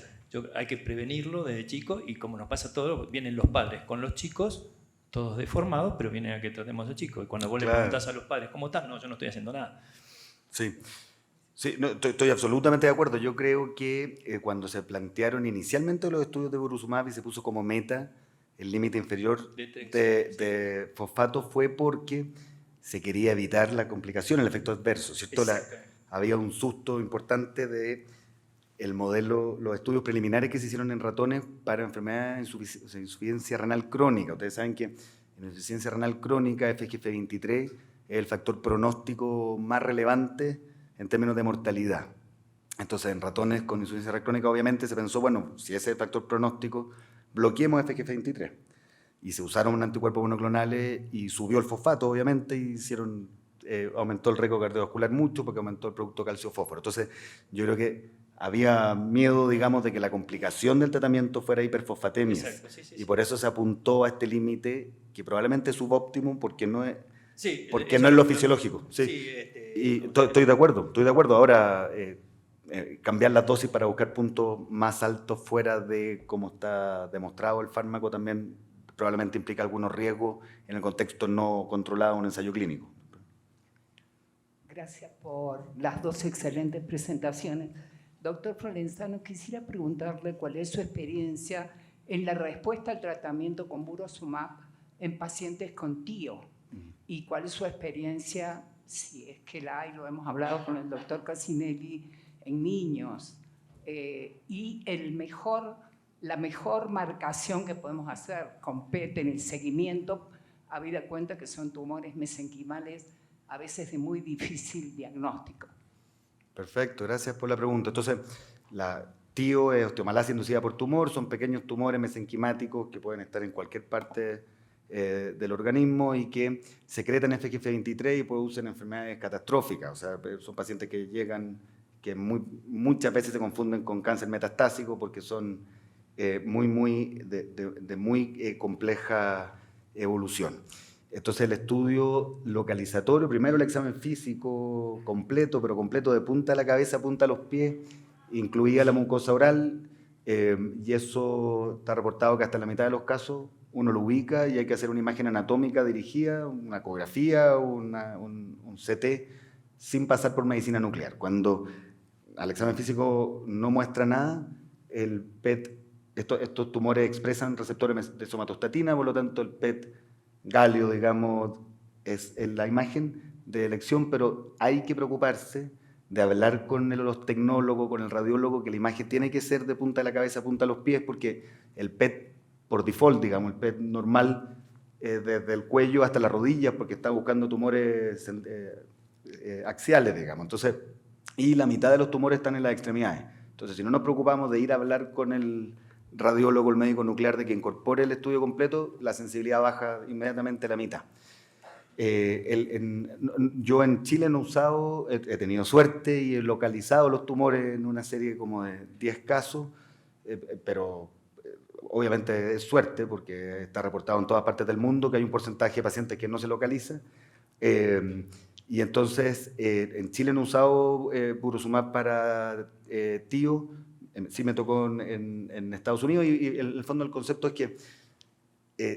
hay que prevenirlo desde chico y como nos pasa todo, vienen los padres con los chicos, todos deformados, pero vienen a que tratemos a chicos. Y cuando vos le preguntás a los padres, ¿cómo estás? No, yo no estoy haciendo nada. Sí. Sí, no, estoy absolutamente de acuerdo. Yo creo que cuando se plantearon inicialmente los estudios de Burosumab y se puso como meta el límite inferior de fosfato, fue porque se quería evitar la complicación, el efecto adverso, ¿cierto? Había un susto importante de el modelo, los estudios preliminares que se hicieron en ratones para enfermedades de insuficiencia renal crónica. Ustedes saben que en insuficiencia renal crónica, FGF23 es el factor pronóstico más relevante en términos de mortalidad. Entonces, en ratones con insuficiencia renal crónica, obviamente se pensó, bueno, si ese es el factor pronóstico, bloqueemos FGF23. Y se usaron anticuerpos monoclonales y subió el fosfato, obviamente, y aumentó el riesgo cardiovascular mucho porque aumentó el producto calcio-fósforo. Entonces, yo creo que había miedo, digamos, de que la complicación del tratamiento fuera hiperfosfatemia. Exacto, y por eso se apuntó a este límite, que probablemente es subóptimo porque no es, no es lo fisiológico. Sí. Y estoy de acuerdo. Ahora, cambiar la dosis para buscar puntos más altos fuera de cómo está demostrado el fármaco también probablemente implica algunos riesgos en el contexto no controlado de un ensayo clínico. Gracias por las dos excelentes presentaciones. Doctor Florenzano, quisiera preguntarle cuál es su experiencia en la respuesta al tratamiento con Burosumab en pacientes con TIO y cuál es su experiencia, si es que la hay, lo hemos hablado con el doctor Cassinelli, en niños, y la mejor marcación que podemos hacer con PET en el seguimiento, habida cuenta que son tumores mesenquimales a veces de muy difícil diagnóstico. Perfecto, gracias por la pregunta. Entonces, la TIO es osteomalacia inducida por tumor, son pequeños tumores mesenquimáticos que pueden estar en cualquier parte del organismo y que secretan FGF23 y producen enfermedades catastróficas. O sea, son pacientes que llegan que muchas veces se confunden con cáncer metastásico porque son de muy compleja evolución. Entonces el estudio localizatorio, primero el examen físico completo, pero completo de punta de la cabeza a punta de los pies, incluía la mucosa oral, y eso está reportado que hasta la mitad de los casos uno lo ubica y hay que hacer una imagen anatómica dirigida, una ecografía, un CT, sin pasar por medicina nuclear. Cuando al examen físico no muestra nada, el PET, estos tumores expresan receptores de somatostatina, por lo tanto el PET galio, digamos, es la imagen de elección, pero hay que preocuparse de hablar con el tecnólogo, con el radiólogo, que la imagen tiene que ser de punta de la cabeza a punta de los pies, porque el PET, por default, digamos, el PET normal, desde el cuello hasta las rodillas, porque está buscando tumores axiales, digamos. Entonces, y la mitad de los tumores están en las extremidades. Entonces, si no nos preocupamos de ir a hablar con el radiólogo, el médico nuclear, de que incorpore el estudio completo, la sensibilidad baja inmediatamente a la mitad. Yo en Chile no he usado, he tenido suerte y he localizado los tumores en una serie como de 10 casos, pero obviamente es suerte porque está reportado en todas partes del mundo que hay un porcentaje de pacientes que no se localiza. Y entonces en Chile no he usado Purosumab para tío, sí me tocó en Estados Unidos, y en el fondo el concepto es que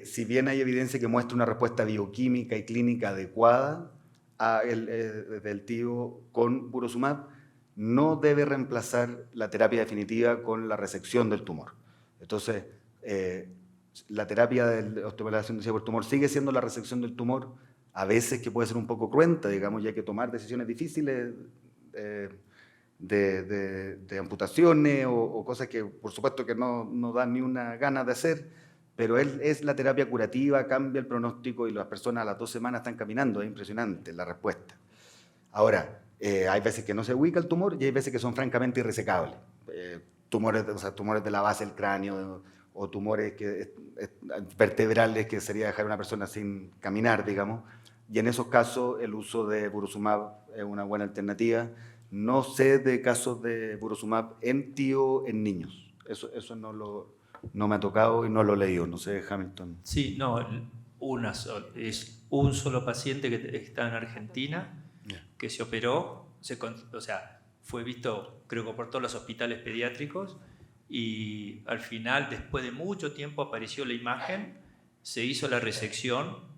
si bien hay evidencia que muestra una respuesta bioquímica y clínica adecuada del tío con Purosumab, no debe reemplazar la terapia definitiva con la resección del tumor. Entonces, la terapia de osteomalacia inducida por tumor sigue siendo la resección del tumor, a veces que puede ser un poco cruenta, digamos, y hay que tomar decisiones difíciles de amputaciones o cosas que por supuesto que no dan ni una gana de hacer, pero es la terapia curativa, cambia el pronóstico y las personas a las 2 semanas están caminando, es impresionante la respuesta. Ahora, hay veces que no se ubica el tumor y hay veces que son francamente irresecables, tumores de la base del cráneo o tumores vertebrales que sería dejar a una persona sin caminar, digamos, y en esos casos el uso de Purosumab es una buena alternativa. No sé de casos de Purosumab en tío en niños, eso no me ha tocado y no lo he leído, no sé, Hamilton. Sí, no, es un solo paciente que está en Argentina, que se operó, fue visto creo que por todos los hospitales pediátricos, y al final, después de mucho tiempo, apareció la imagen, se hizo la resección,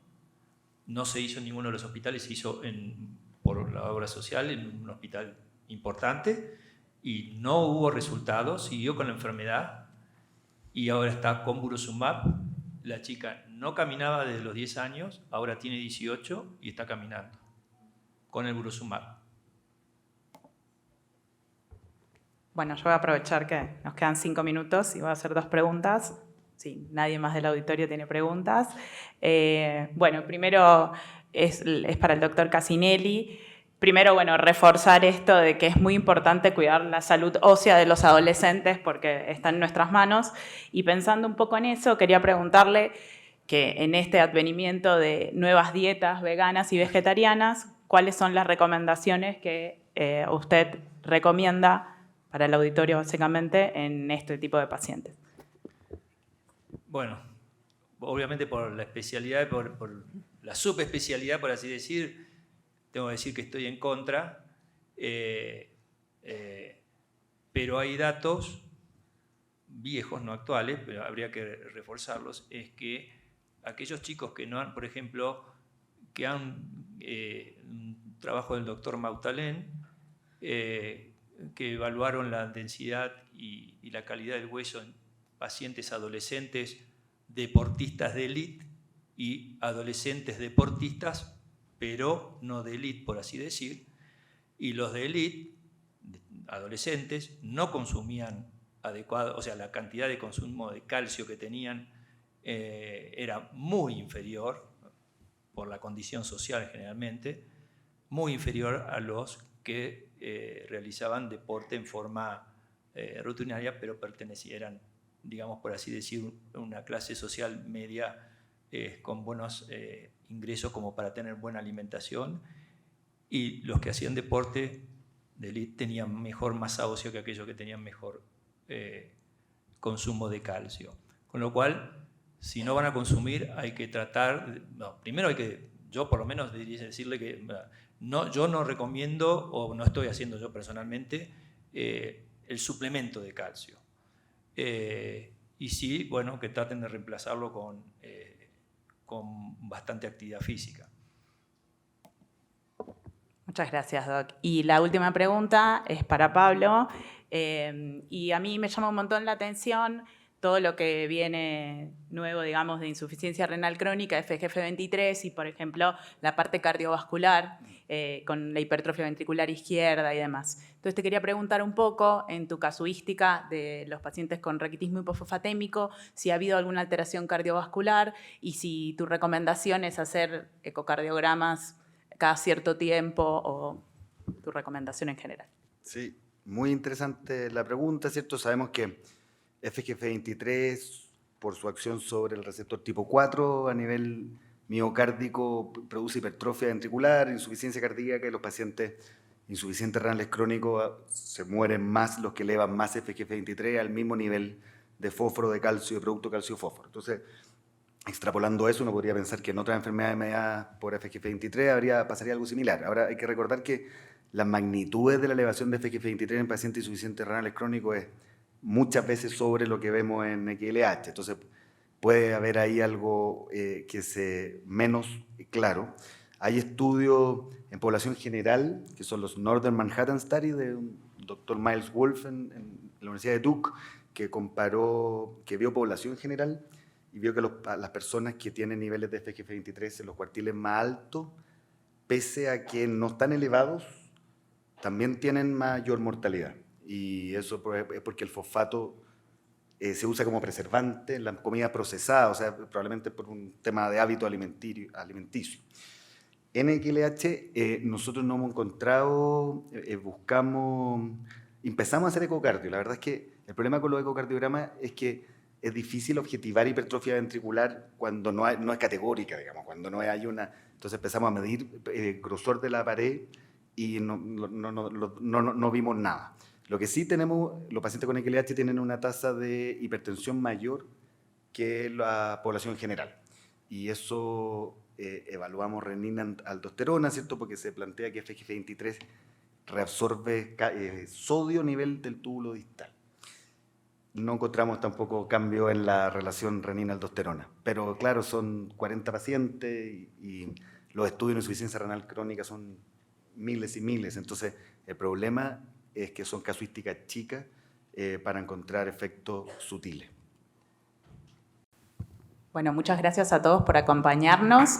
no se hizo en ninguno de los hospitales, se hizo por la obra social en un hospital importante, y no hubo resultados, siguió con la enfermedad, y ahora está con Purosumab. La chica no caminaba desde los 10 años, ahora tiene 18 y está caminando con el Purosumab. Bueno, yo voy a aprovechar que nos quedan 5 minutos y voy a hacer 2 preguntas. Sí, nadie más del auditorio tiene preguntas. Bueno, primero es para el doctor Cassinelli. Primero, bueno, reforzar esto de que es muy importante cuidar la salud ósea de los adolescentes porque está en nuestras manos. Y pensando un poco en eso, quería preguntarle que en este advenimiento de nuevas dietas veganas y vegetarianas, ¿cuáles son las recomendaciones que usted recomienda para el auditorio básicamente en este tipo de pacientes? Bueno, obviamente por la especialidad, por la subespecialidad, por así decir, tengo que decir que estoy en contra, pero hay datos viejos, no actuales, pero habría que reforzarlos, es que aquellos chicos que no han, por ejemplo, que han un trabajo del doctor Mautalén, que evaluaron la densidad y la calidad del hueso en pacientes adolescentes deportistas de élite y adolescentes deportistas, pero no de élite, por así decir, y los de élite, adolescentes, no consumían adecuado, o sea, la cantidad de consumo de calcio que tenían era muy inferior, por la condición social generalmente, muy inferior a los que realizaban deporte en forma rutinaria, pero eran, digamos, por así decir, una clase social media con buenos ingresos como para tener buena alimentación, y los que hacían deporte de elite tenían mejor masa ósea que aquellos que tenían mejor consumo de calcio. Con lo cual, si no van a consumir, hay que tratar, primero hay que, yo por lo menos debería decirle que yo no recomiendo, o no estoy haciendo yo personalmente, el suplemento de calcio. Y sí, bueno, que traten de reemplazarlo con bastante actividad física. Muchas gracias, Doc. Y la última pregunta es para Pablo. Y a mí me llama un montón la atención todo lo que viene nuevo, digamos, de insuficiencia renal crónica, FGF23 y, por ejemplo, la parte cardiovascular con la hipertrofia ventricular izquierda y demás. Entonces, te quería preguntar un poco, en tu casuística de los pacientes con raquitismo hipofosfatémico, si ha habido alguna alteración cardiovascular y si tu recomendación es hacer ecocardiogramas cada cierto tiempo o tu recomendación en general. Sí, muy interesante la pregunta, ¿cierto? Sabemos que FGF23, por su acción sobre el receptor tipo 4 a nivel miocárdico, produce hipertrofia ventricular, insuficiencia cardíaca, y los pacientes insuficientes renales crónicos se mueren más los que elevan más FGF23 al mismo nivel de fósforo, de calcio, de producto calcio-fósforo. Entonces, extrapolando eso, uno podría pensar que en otras enfermedades mediadas por FGF23 pasaría algo similar. Ahora, hay que recordar que las magnitudes de la elevación de FGF23 en pacientes insuficientes renales crónicos es muchas veces sobre lo que vemos en XLH. Entonces, puede haber ahí algo que se menos claro. Hay estudios en población general, que son los Northern Manhattan Study, de un doctor Miles Wolff en la Universidad de Duke, que vio población general y vio que las personas que tienen niveles de FGF23 en los cuartiles más altos, pese a que no están elevados, también tienen mayor mortalidad. Y eso es porque el fosfato se usa como preservante en la comida procesada, o sea, probablemente por un tema de hábito alimenticio. En XLH nosotros no hemos encontrado, empezamos a hacer ecocardio. La verdad es que el problema con los ecocardiogramas es que es difícil objetivar hipertrofia ventricular cuando no es categórica, digamos, cuando no hay una. Entonces empezamos a medir grosor de la pared y no vimos nada. Lo que sí tenemos, los pacientes con XLH tienen una tasa de hipertensión mayor que la población general. Y eso evaluamos renina-aldosterona, ¿cierto? Porque se plantea que FGF23 reabsorbe sodio a nivel del túbulo distal. No encontramos tampoco cambio en la relación renina-aldosterona. Pero claro, son 40 pacientes y los estudios de insuficiencia renal crónica son miles y miles. Entonces, el problema es que son casuísticas chicas para encontrar efectos sutiles. Bueno, muchas gracias a todos por acompañarnos.